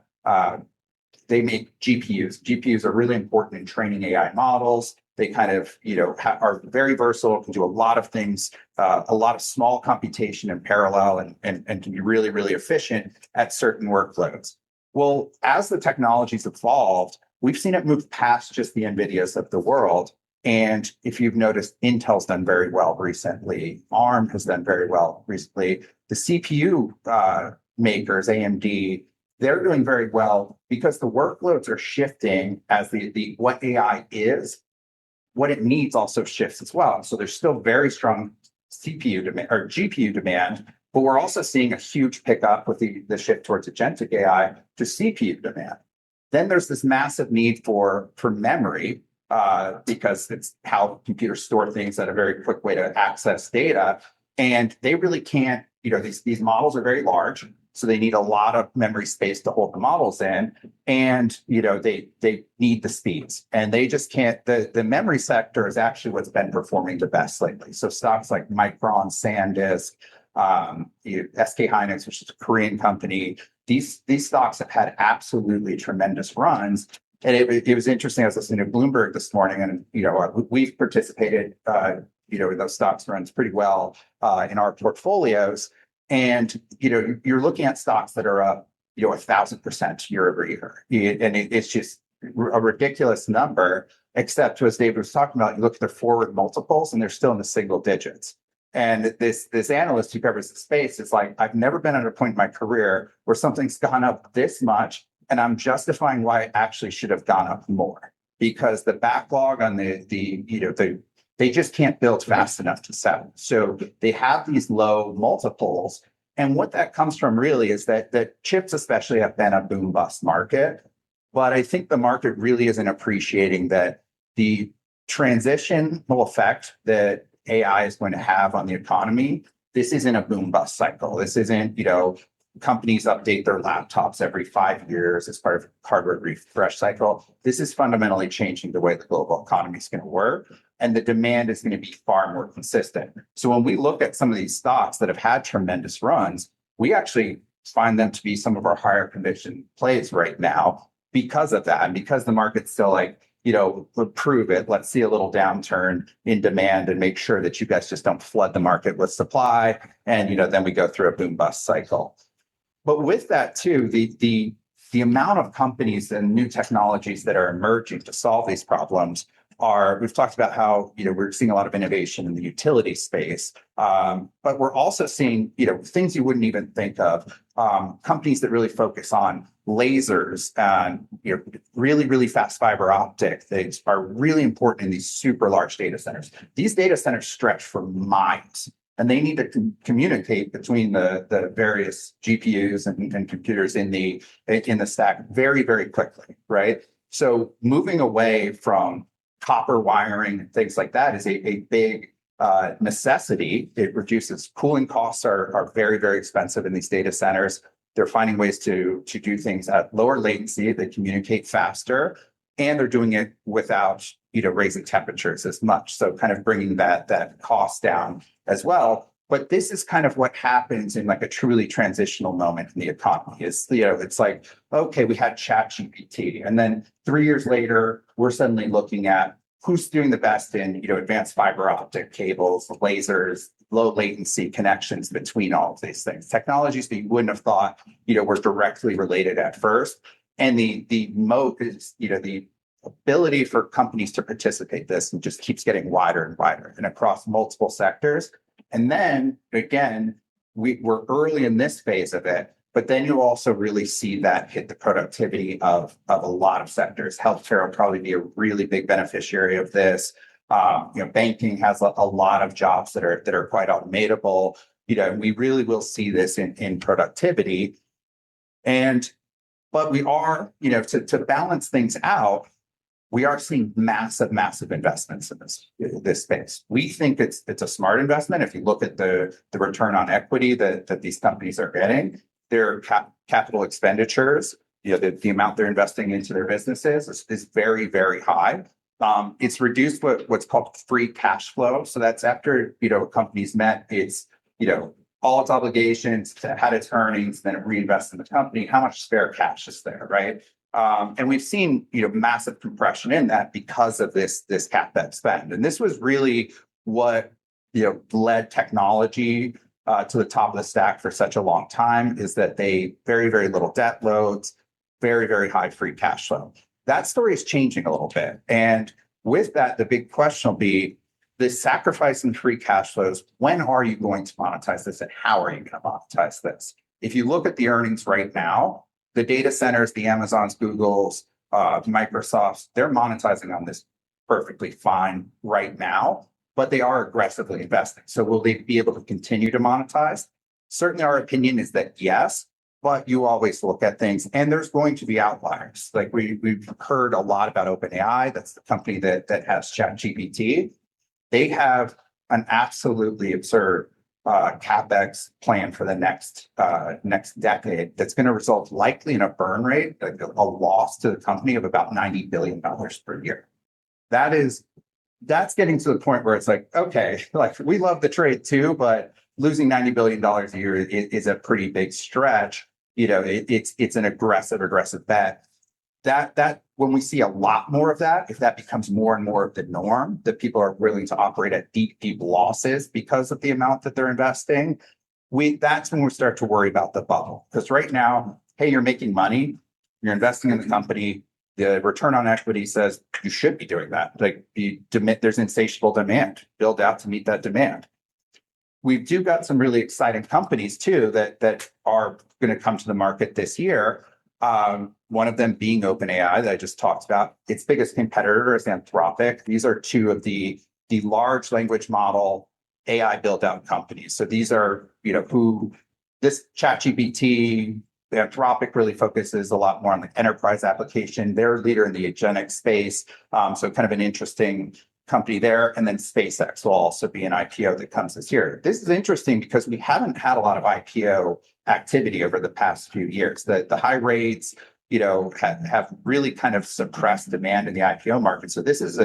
They make GPUs. GPUs are really important in training AI models. They kind of, are very versatile, can do a lot of things, a lot of small computation in parallel, and can be really, really efficient at certain workloads. Well, as the technology's evolved, we've seen it move past just the NVIDIAs of the world And if you've noticed, Intel's done very well recently. ARM has done very well recently. The CPU makers, AMD, they're doing very well because the workloads are shifting as the what AI is, what it needs also shifts as well. So there's still very strong CPU demand or GPU demand, but we're also seeing a huge pickup with the shift towards agentic AI to CPU demand. Then there's this massive need for memory because it's how computers store things at a very quick way to access data. And they really can't, these models are very large. So they need a lot of memory space to hold the models in. And, they need the speeds. And they just can't, the memory sector is actually what's been performing the best lately. So stocks like Micron, SanDisk, SK Hynix, which is a Korean company, these stocks have had absolutely tremendous runs. And it was interesting. I was listening to Bloomberg this morning, and we've participated, in those stocks runs pretty well in our portfolios. And you're looking at stocks that are up, 1,000% year over year, and it's just a ridiculous number. Except as David was talking about, you look at their forward multiples, and they're still in the single digits. And this analyst who covers the space is like, I've never been at a point in my career where something's gone up this much, and I'm justifying why it actually should have gone up more, because the backlog on they just can't build fast enough to sell. So they have these low multiples. And what that comes from really is that chips especially have been a boom bust market. But I think the market really isn't appreciating that the transitional effect that AI is going to have on the economy, this isn't a boom bust cycle. This isn't, companies update their laptops every 5 years as part of hardware refresh cycle. This is fundamentally changing the way the global economy is going to work, and the demand is going to be far more consistent. So when we look at some of these stocks that have had tremendous runs, we actually find them to be some of our higher conviction plays right now because of that, and because the market's still like, prove it. Let's see a little downturn in demand and make sure that you guys just don't flood the market with supply, and then we go through a boom bust cycle. But with that too, the amount of companies and new technologies that are emerging to solve these problems we've talked about how, we're seeing a lot of innovation in the utility space, but we're also seeing, things you wouldn't even think of, companies that really focus on lasers and, really, really fast fiber optic things are really important in these super large data centers. These data centers stretch for miles, and they need to communicate between the various GPUs and computers in the stack very, very quickly, right? So moving away from copper wiring and things like that is a big necessity. It reduces cooling costs are very, very expensive in these data centers. They're finding ways to do things at lower latency. They communicate faster, and they're doing it without raising temperatures as much. So kind of bringing that cost down as well. But this is kind of what happens in like a truly transitional moment in the economy. It's like, okay, we had ChatGPT, and then 3 years later, we're suddenly looking at who's doing the best in advanced fiber optic cables, lasers, low latency connections between all of these things. Technologies that you wouldn't have thought were directly related at first. And the moat is the ability for companies to participate this and just keeps getting wider and wider and across multiple sectors. And then again, we're early in this phase of it, but then you'll also really see that hit the productivity of a lot of sectors. Healthcare will probably be a really big beneficiary of this. Banking has a lot of jobs that are quite automatable. We really will see this in productivity. But we are, to balance things out, we are seeing massive investments in this space. We think it's a smart investment. If you look at the return on equity that these companies are getting, their capital expenditures, the amount they're investing into their businesses is very, very high. It's reduced what's called free cash flow. So that's after a company's met its all its obligations, had its earnings, then it reinvests in the company. How much spare cash is there, right? And we've seen massive compression in that because of this CapEx spend. And this was really what led technology to the top of the stack for such a long time, is that they very, very little debt loads, very, very high free cash flow. That story is changing a little bit. And With that, the big question will be the sacrifice in free cash flows. When are you going to monetize this and how are you going to monetize this? If you look at the earnings right now, the data centers, the Amazons, Googles, Microsofts, they're monetizing on this perfectly fine right now, but they are aggressively investing. So will they be able to continue to monetize? Certainly our opinion is that yes, but you always look at things and there's going to be outliers. Like we've heard a lot about OpenAI. That's the company that has ChatGPT. They have an absolutely absurd CapEx plan for the next decade that's going to result likely in a burn rate, like a loss to the company of about $90 billion per year. That's getting to the point where it's like, okay, like we love the trade too, but losing $90 billion a year is a pretty big stretch. It's an aggressive bet. That when we see a lot more of that, if that becomes more and more of the norm, that people are willing to operate at deep losses because of the amount that they're investing, that's when we start to worry about the bubble. Because right now, hey, you're making money, you're investing in the company, the return on equity says you should be doing that. Like there's insatiable demand, build out to meet that demand. We do got some really exciting companies too that are going to come to the market this year. One of them being OpenAI that I just talked about. Its biggest competitor is Anthropic. These are two of the large language model AI build out companies. So these are, who this ChatGPT, Anthropic really focuses a lot more on the enterprise application. They're a leader in the agentic space. So kind of an interesting company there. And then SpaceX will also be an IPO that comes this year. This is interesting because we haven't had a lot of IPO activity over the past few years. The high rates, have really kind of suppressed demand in the IPO market. So this is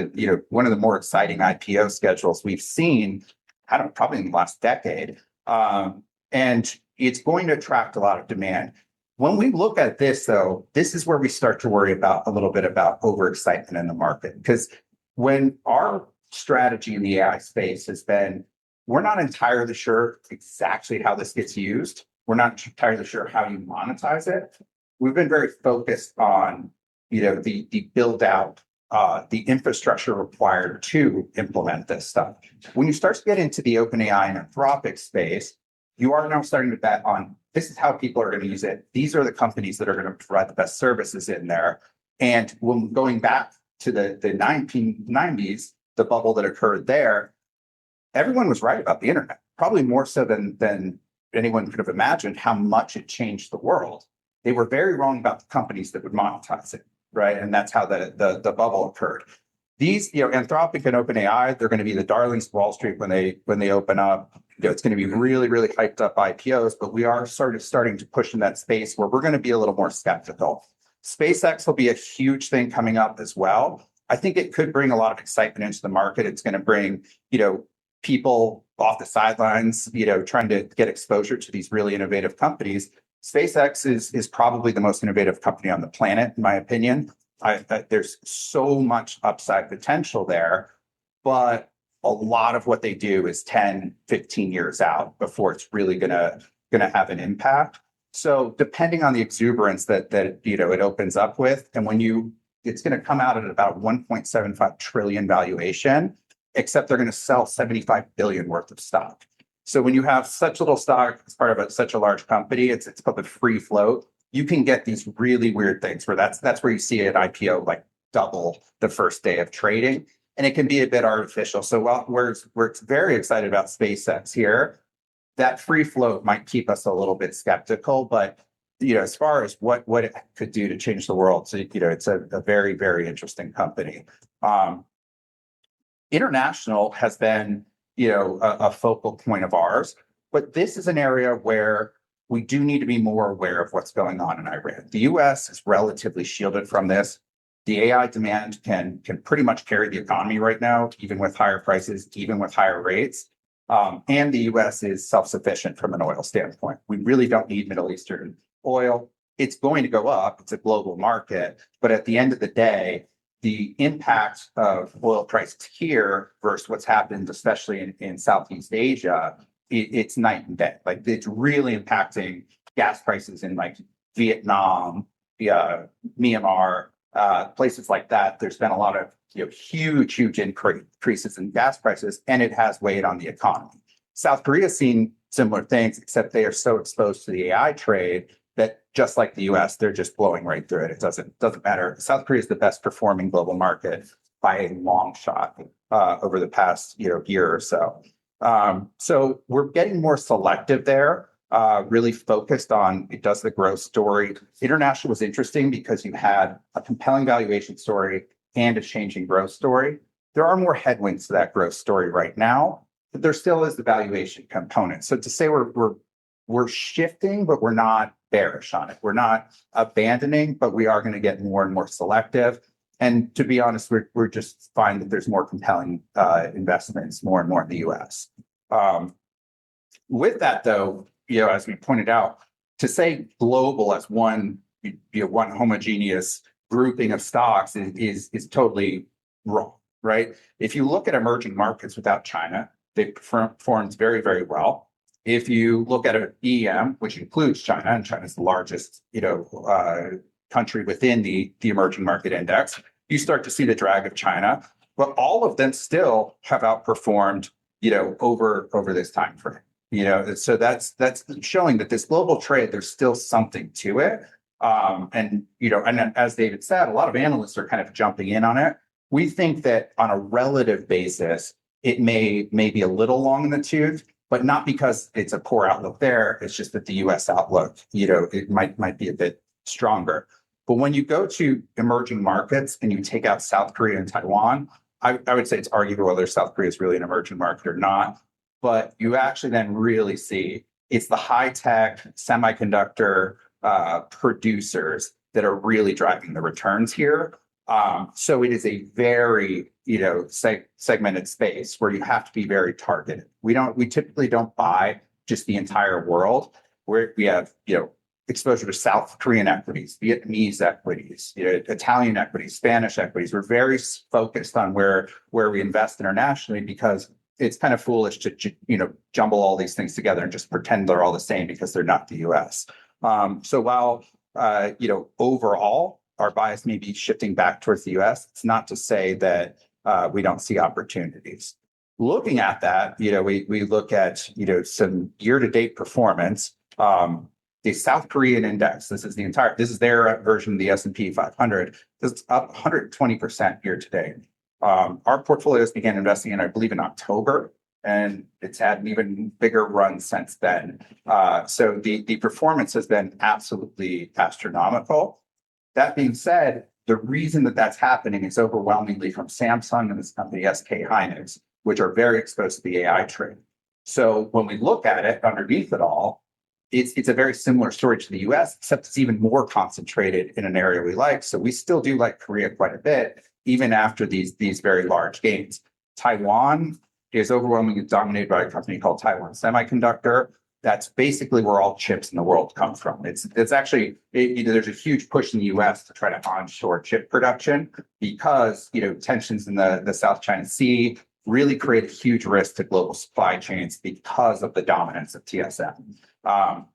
one of the more exciting IPO schedules we've seen, probably in the last decade. And it's going to attract a lot of demand. When we look at this, though, this is where we start to worry about a little bit about overexcitement in the market. Because when our strategy in the AI space has been, we're not entirely sure exactly how this gets used. We're not entirely sure how you monetize it. We've been very focused on, the build out, the infrastructure required to implement this stuff. When you start to get into the OpenAI and Anthropic space, you are now starting to bet on this is how people are going to use it. These are the companies that are going to provide the best services in there. And when going back to the 1990s, the bubble that occurred there, everyone was right about the internet, probably more so than anyone could have imagined how much it changed the world. They were very wrong about the companies that would monetize it, right? And that's how the bubble occurred. These, Anthropic and OpenAI, they're going to be the darlings of Wall Street when they open up. It's going to be really, really hyped up IPOs, but we are starting to push in that space where we're going to be a little more skeptical. SpaceX will be a huge thing coming up as well. I think it could bring a lot of excitement into the market. It's going to bring, people off the sidelines, trying to get exposure to these really innovative companies. SpaceX is probably the most innovative company on the planet, in my opinion. There's so much upside potential there, but a lot of what they do is 10, 15 years out before it's really gonna have an impact. So depending on the exuberance that it opens up with, and it's going to come out at about 1.75 trillion valuation, except they're going to sell 75 billion worth of stock. So when you have such little stock as part of such a large company, it's called the free float. You can get these really weird things where that's where you see an IPO like double the first day of trading, and it can be a bit artificial. So while we're very excited about SpaceX here, that free float might keep us a little bit skeptical. But as far as what it could do to change the world, so it's a very, very interesting company. International has been a focal point of ours, but this is an area where we do need to be more aware of what's going on in Iran. The US is relatively shielded from this. The AI demand can pretty much carry the economy right now, even with higher prices, even with higher rates. And the US is self-sufficient from an oil standpoint. We really don't need Middle Eastern oil. It's going to go up. It's a global market. But at the end of the day, the impact of oil prices here versus what's happened, especially in Southeast Asia, it's night and day. Like it's really impacting gas prices in like Vietnam, Myanmar, places like that, there's been a lot of huge increases in gas prices, and it has weighed on the economy. South Korea's seen similar things, except they are so exposed to the AI trade that just like the US, they're just blowing right through it. It doesn't matter. South Korea is the best performing global market by a long shot over the past year or so. So we're getting more selective there, really focused on it does the growth story. International was interesting because you had a compelling valuation story and a changing growth story. There are more headwinds to that growth story right now, but there still is the valuation component. So to say we're shifting, but we're not bearish on it. We're not abandoning, but we are going to get more and more selective. And to be honest, we're just finding that there's more compelling investments more and more in the US. With that, though, as we pointed out, to say global as one homogeneous grouping of stocks is totally wrong, right? If you look at emerging markets without China, they performed very, very well. If you look at an EM, which includes China, and China's the largest, country within the emerging market index, you start to see the drag of China, but all of them still have outperformed, over this time frame. So that's showing that this global trade, there's still something to it. And as David said, a lot of analysts are kind of jumping in on it. We think that on a relative basis, it may be a little long in the tooth, but not because it's a poor outlook there. It's just that the US outlook, it might be a bit stronger. But when you go to emerging markets and you take out South Korea and Taiwan, I would say it's arguable whether South Korea is really an emerging market or not. But you actually then really see it's the high-tech semiconductor producers that are really driving the returns here. So it is a very, segmented space where you have to be very targeted. We typically don't buy just the entire world, where we have, exposure to South Korean equities, Vietnamese equities, Italian equities, Spanish equities. We're very focused on where we invest internationally because it's kind of foolish to, jumble all these things together and just pretend they're all the same because they're not the US. So while, overall, our bias may be shifting back towards the US, it's not to say that we don't see opportunities. Looking at that, we look at, some year-to-date performance. The South Korean index, this is their version of the S&P 500, is up 120% year to date. Our portfolios began investing in, I believe, in October, and it's had an even bigger run since then. So the performance has been absolutely astronomical. That being said, the reason that that's happening is overwhelmingly from Samsung and this company, SK Hynix, which are very exposed to the AI trade. So when we look at it underneath it all, it's a very similar story to the US, except it's even more concentrated in an area we like. So we still do like Korea quite a bit, even after these very large gains. Taiwan is overwhelmingly dominated by a company called Taiwan Semiconductor. That's basically where all chips in the world come from. It's actually, there's a huge push in the US to try to onshore chip production because, tensions in the South China Sea really create a huge risk to global supply chains because of the dominance of TSM.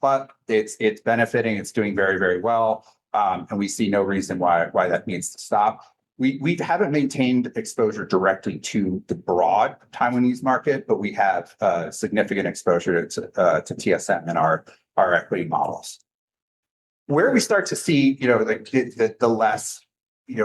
But it's benefiting, it's doing very, very well. And we see no reason why that needs to stop. We haven't maintained exposure directly to the broad Taiwanese market, but we have significant exposure to TSM in our equity models. Where we start to see, the less,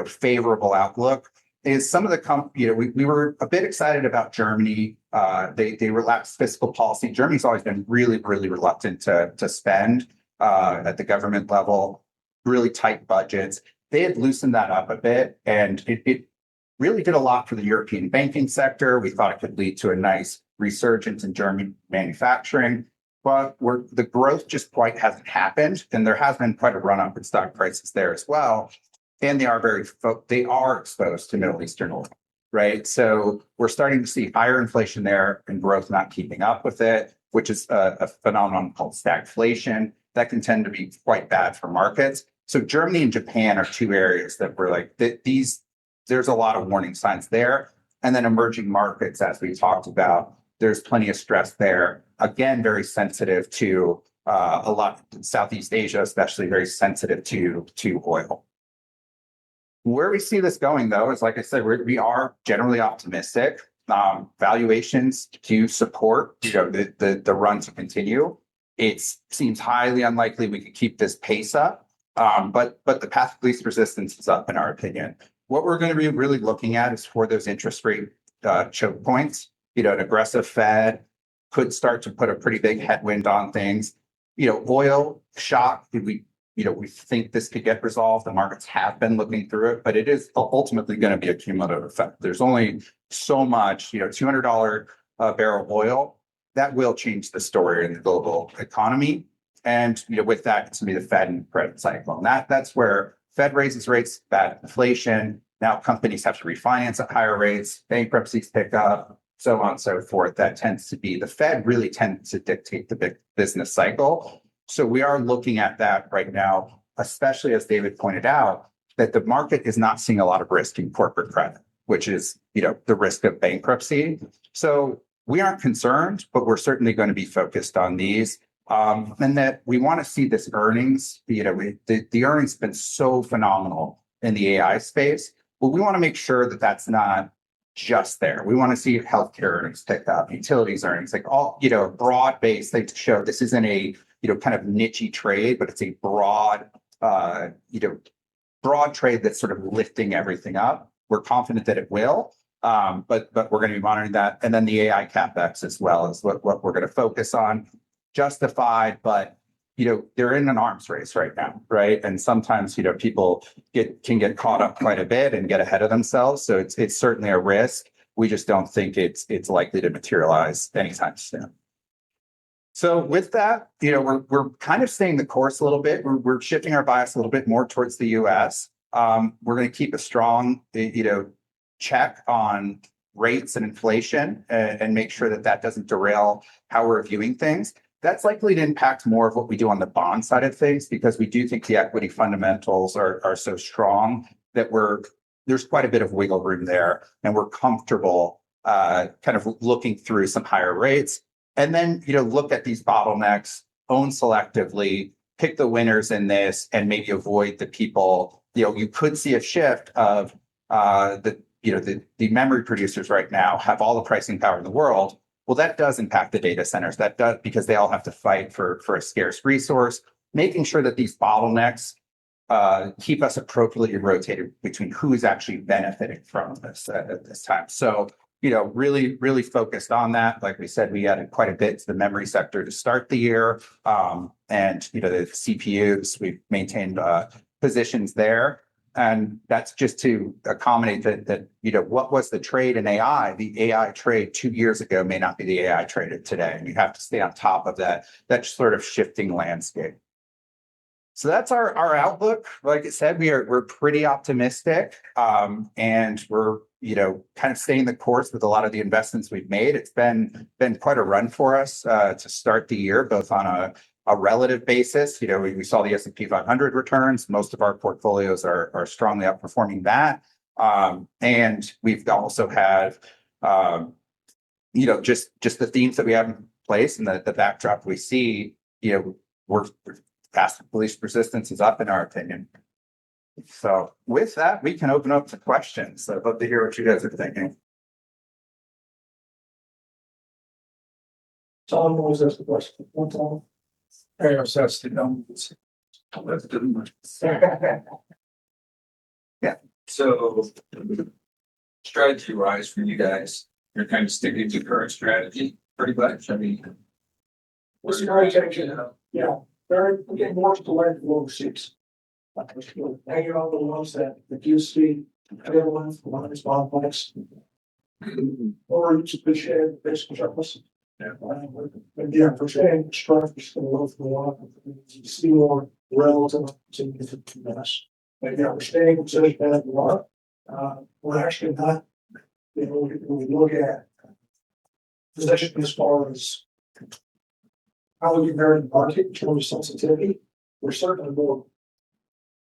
favorable outlook is some of the we were a bit excited about Germany. They relaxed fiscal policy. Germany's always been really, really reluctant to spend at the government level, really tight budgets. They had loosened that up a bit, and it really did a lot for the European banking sector. We thought it could lead to a nice resurgence in German manufacturing, but the growth just quite hasn't happened, and there has been quite a run up in stock prices there as well. And they are exposed to Middle Eastern oil, right? So we're starting to see higher inflation there and growth not keeping up with it, which is a phenomenon called stagflation that can tend to be quite bad for markets. So Germany and Japan are two areas that we're like, there's a lot of warning signs there. And then emerging markets, as we talked about, there's plenty of stress there. Again, very sensitive to a lot, Southeast Asia, especially very sensitive to oil. Where we see this going, though, is like I said, we are generally optimistic. Valuations do support, the run to continue. It seems highly unlikely we could keep this pace up, but the path of least resistance is up, in our opinion. What we're going to be really looking at is for those interest rate choke points. An aggressive Fed could start to put a pretty big headwind on things. Oil shock, we think this could get resolved. The markets have been looking through it, but it is ultimately going to be a cumulative effect. There's only so much, $200 barrel oil that will change the story in the global economy. And with that, it's going to be the Fed and credit cycle. And that's where Fed raises rates, bad inflation. Now companies have to refinance at higher rates, bankruptcies pick up, so on and so forth. That tends to be the Fed really tends to dictate the big business cycle. So we are looking at that right now, especially as David pointed out, that the market is not seeing a lot of risk in corporate credit, which is, the risk of bankruptcy. So we aren't concerned, but we're certainly going to be focused on these. And that we want to see this earnings, the earnings have been so phenomenal in the AI space, but we want to make sure that that's not just there. We want to see healthcare earnings pick up, utilities earnings, like all, broad based. They show this isn't a, kind of niche-y trade, but it's a broad, broad trade that's sort of lifting everything up. We're confident that it will, but we're going to be monitoring that. And then the AI CapEx as well is what we're going to focus on. Justified, but they're in an arms race right now, right? And sometimes people can get caught up quite a bit and get ahead of themselves. So it's certainly a risk. We just don't think it's likely to materialize anytime soon. So with that, we're kind of staying the course a little bit. We're shifting our bias a little bit more towards the U.S. We're going to keep a strong, check on rates and inflation and make sure that doesn't derail how we're viewing things. That's likely to impact more of what we do on the bond side of things, because we do think the equity fundamentals are so strong that there's quite a bit of wiggle room there, and we're comfortable kind of looking through some higher rates. And then, look at these bottlenecks, own selectively, pick the winners in this, and maybe avoid the people. You could see a shift of the memory producers right now have all the pricing power in the world. Well, that does impact the data centers. That does, because they all have to fight for a scarce resource. Making sure that these bottlenecks keep us appropriately rotated between who is actually benefiting from this at this time. So, really, really focused on that. Like we said, we added quite a bit to the memory sector to start the year. And, the CPUs, we've maintained positions there. And that's just to accommodate that, what was the trade in AI? The AI trade 2 years ago may not be the AI trade today. And you have to stay on top of that sort of shifting landscape. So that's our outlook. Like I said, we're pretty optimistic, and we're kind of staying the course with a lot of the investments we've made. It's been quite a run for us to start the year, both on a relative basis. We saw the S&P 500 returns. Most of our portfolios are strongly outperforming that, and we've also had just the themes that we have in place and the backdrop we see. We're past least resistance is up, in our opinion. So with that, we can open up to questions. I'd love to hear what you guys are thinking. Someone always asks the question. One time. Yeah. So strategy wise for you guys, you're kind of sticking to current strategy pretty much. I mean, What's your intention? Yeah, very, getting more to like overseas. Hanging on the ones that you see, everyone's one is complex. Or you just share basic purpose. Yeah. And yeah, for saying strength is going to look for a lot. You see more relative to us. And yeah, we're staying position at a lot. We're actually not, we look at position as far as how we compare the market in terms of sensitivity. We're certainly more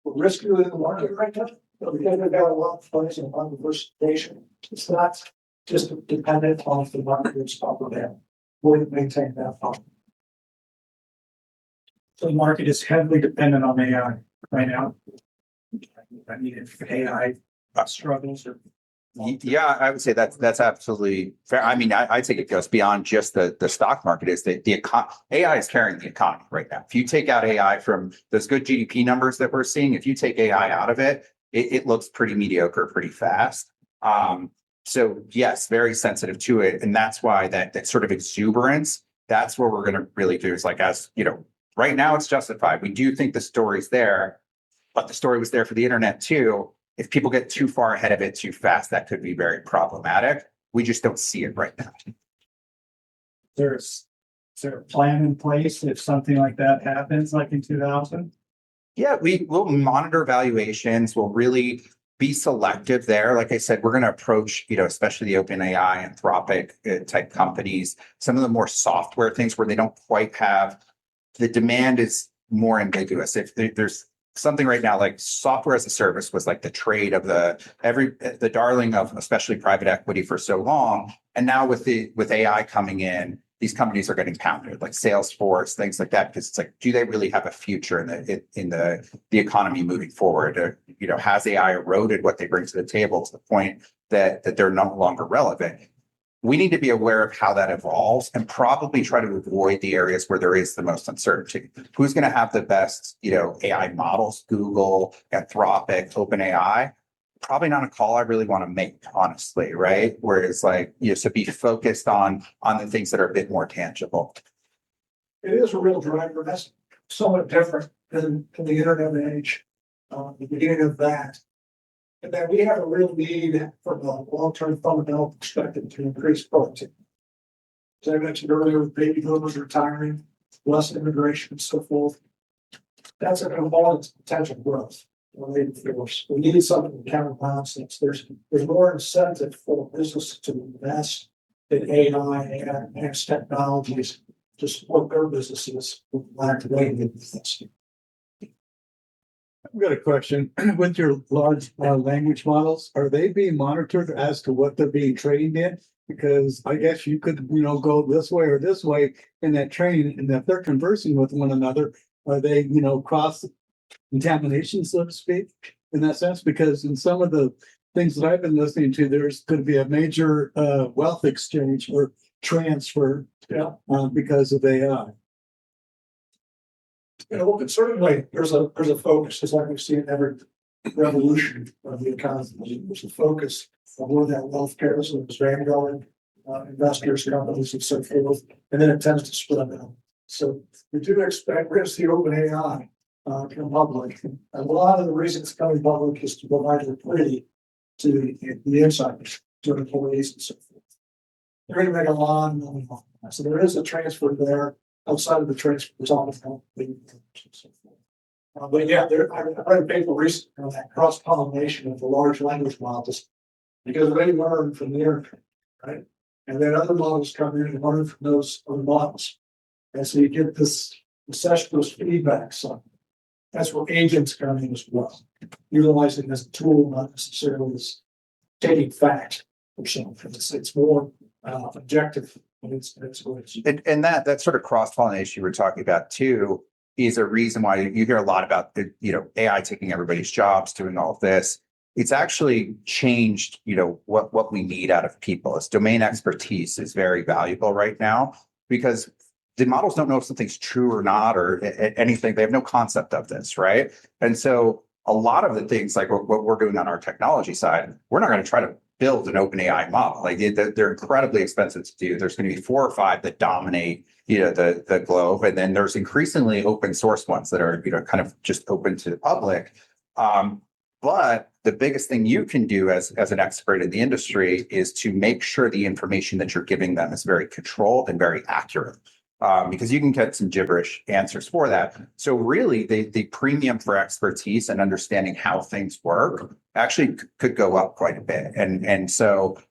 riskier than the market right now, but we've got a lot of focus on diversification. It's not just dependent on the market that's up or down. We'll maintain that fund. So the market is heavily dependent on AI right now. I mean, AI struggles or. Yeah, I would say that's absolutely fair. I mean, I think it goes beyond just the stock market. Is that AI is carrying the economy right now. If you take out AI from those good GDP numbers that we're seeing, if you take AI out of it, it looks pretty mediocre pretty fast. So yes, very sensitive to it, and that's why that sort of exuberance. That's what we're going to really do. Is like, as you know, right now it's justified. We do think the story's there, but the story was there for the internet too. If people get too far ahead of it too fast, that could be very problematic. We just don't see it right now. Is there a plan in place if something like that happens, like in 2000? Yeah, we will monitor valuations. We'll really be selective there. Like I said, we're going to approach, especially the OpenAI, Anthropic type companies, some of the more software things where they don't quite have the demand is more ambiguous. If there's something right now like software as a service was like the trade of the darling of especially private equity for so long, and now with AI coming in, these companies are getting pounded, like Salesforce, things like that, because it's like, do they really have a future in the economy moving forward? Or, has AI eroded what they bring to the table to the point that they're no longer relevant? We need to be aware of how that evolves and probably try to avoid the areas where there is the most uncertainty. Who's going to have the best, AI models? Google, Anthropic, OpenAI. Probably not a call I really want to make, honestly, right? Whereas so be focused on the things that are a bit more tangible. It is a real driver. That's somewhat different than in the internet age, the beginning of that. And then we have a real need from a long-term fundamental perspective to increase productivity. As I mentioned earlier, with baby boomers retiring, less immigration and so forth. That's a component of potential growth. We need something to counterbalance this. There's more incentive for business to invest in AI and advanced technologies to support their businesses with lack of investment. I've got a question. With your large language models, are they being monitored as to what they're being trained in? Because I guess you could, go this way or this way in that training, and if they're conversing with one another, are they, cross contamination, so to speak, in that sense? Because in some of the things that I've been listening to, there's going to be a major wealth exchange or transfer because of AI. But certainly there's a focus, just like we've seen in every revolution of the economy. There's a focus on where that wealth goes, and there's vanguard investors, companies, and so forth, and then it tends to spread out. So we do expect we're going to see OpenAI come public. And a lot of the reason it's coming public is to provide liquidity to the insiders, to employees, and so forth. They're going to make a lot of money on that. So there is a transfer there. Outside of the transfer, there's all the and so forth. But yeah, I read a paper recently on that cross-pollination of the large language models because they learn from the internet, right? And then other models come in and learn from those other models. And so you get this incestuous feedback. So that's where agents come in as well, utilizing as a tool, not necessarily as taking fact or something. It's more objective. And that sort of cross-pollination you were talking about too is a reason why you hear a lot about the, AI taking everybody's jobs, doing all of this. It's actually changed, what we need out of people. It's domain expertise is very valuable right now because the models don't know if something's true or not or anything. They have no concept of this, right? And so a lot of the things like what we're doing on our technology side, we're not going to try to build an OpenAI model. Like they're incredibly expensive to do. There's going to be 4 or 5 that dominate, the globe, and then there's increasingly open source ones that are, kind of just open to the public. But the biggest thing you can do as an expert in the industry is to make sure the information that you're giving them is very controlled and very accurate. Because you can get some gibberish answers for that. So really the premium for expertise and understanding how things work actually could go up quite a bit. And so,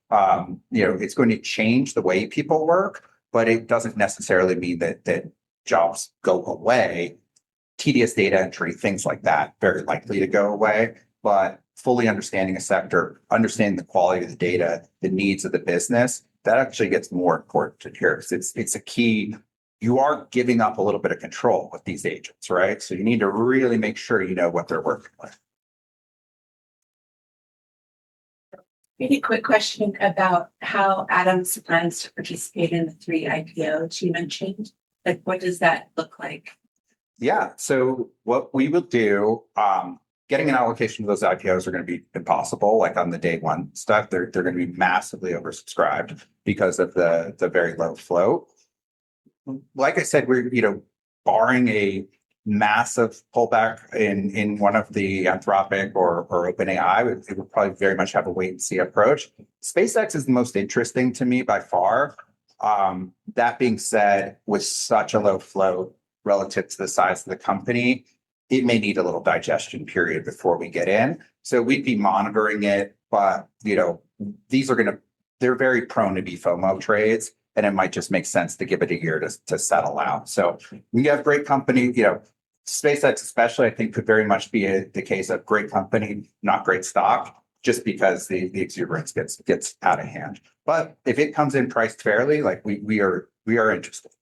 it's going to change the way people work, but it doesn't necessarily mean that jobs go away. Tedious data entry, things like that, very likely to go away. But fully understanding a sector, understanding the quality of the data, the needs of the business, that actually gets more important here because it's a key. You are giving up a little bit of control with these agents, right? So you need to really make sure you know what they're working with. Maybe a quick question about how Adams plans to participate in the 3 IPOs you mentioned. Like, what does that look like? Yeah, so what we will do, getting an allocation of those IPOs are going to be impossible. Like on the day one stuff, they're going to be massively oversubscribed because of the very low float. Like I said, we're barring a massive pullback in one of the Anthropic or OpenAI, it would probably very much have a wait and see approach. SpaceX is the most interesting to me by far. That being said, with such a low float relative to the size of the company, it may need a little digestion period before we get in. So we'd be monitoring it, but they're very prone to be FOMO trades, and it might just make sense to give it a year to settle out. So we have great company, SpaceX especially, I think could very much be the case of great company, not great stock, just because the exuberance gets out of hand. But if it comes in priced fairly, like we are interested.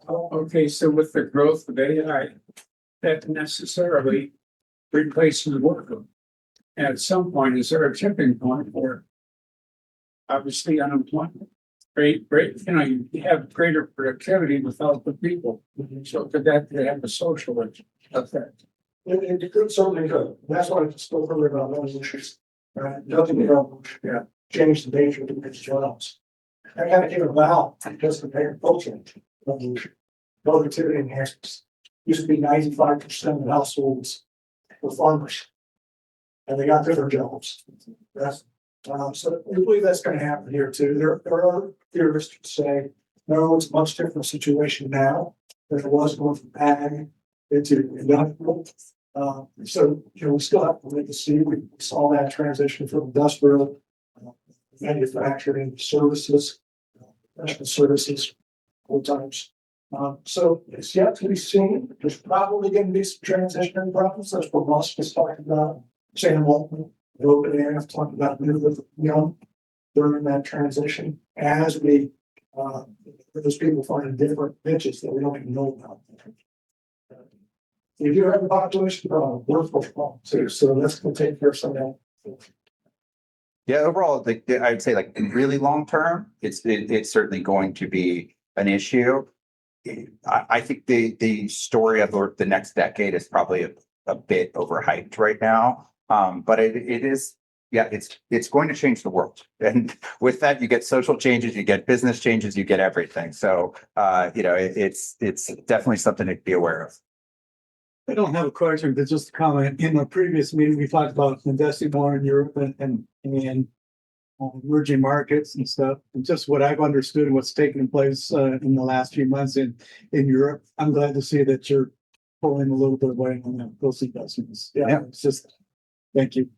Okay, so with the growth of AI, that necessarily replaces the worker. At some point, is there a tipping point where obviously unemployment rate, you have greater productivity without the people. So could that have a social effect? It could certainly could. That's why I spoke earlier about those issues. Right? Nothing will change the nature of the jobs. I kind of came about just the agricultural revolution. Productivity enhancements. Used to be 95% of households were farmers. And they got different jobs. So we believe that's going to happen here too. There are theorists who say, no, it's a much different situation now than it was going from ag into industrial. So we still have to wait to see. We saw that transition from industrial manufacturing services, professional services, all times. So it's yet to be seen. There's probably going to be some transitioning problems. That's what Musk was talking about. Sam Walton, OpenAI have talked about young during that transition as we those people find different niches that we don't even know about. You do have a population problem, workforce problem too, so that's going to take care of some of that. Yeah, overall, I'd say like in really long term, it's certainly going to be an issue. I think the story of the next decade is probably a bit overhyped right now. But it is, it's going to change the world. And with that, you get social changes, you get business changes, you get everything. So, it's definitely something to be aware of. I don't have a question, but just a comment. In a previous meeting, we talked about investing more in Europe and emerging markets and stuff. And just what I've understood and what's taken place in the last few months in Europe. I'm glad to see that you're pulling a little bit away on those investments. Yeah. It's just, thank you.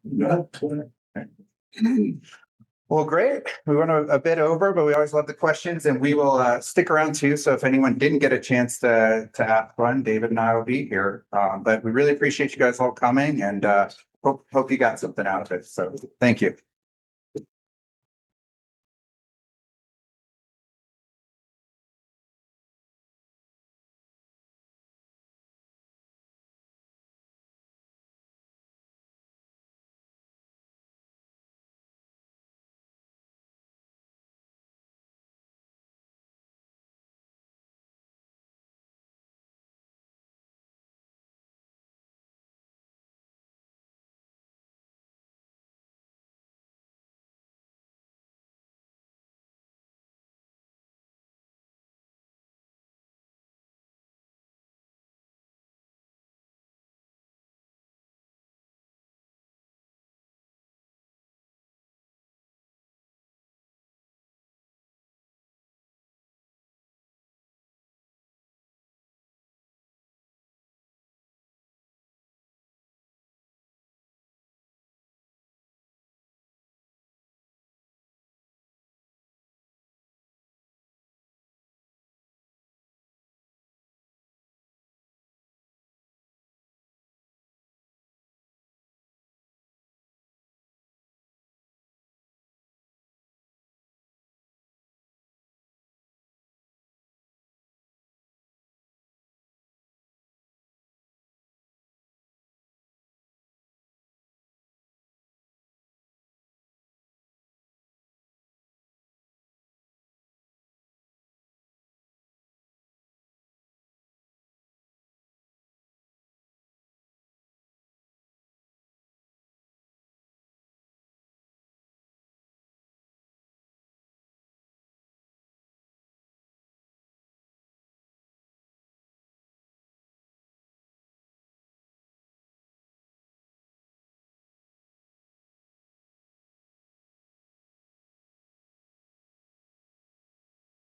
Well, great. We went a bit over, but we always love the questions, and we will stick around too. So if anyone didn't get a chance to ask one, David and I will be here. But we really appreciate you guys all coming, and hope you got something out of it. So thank you.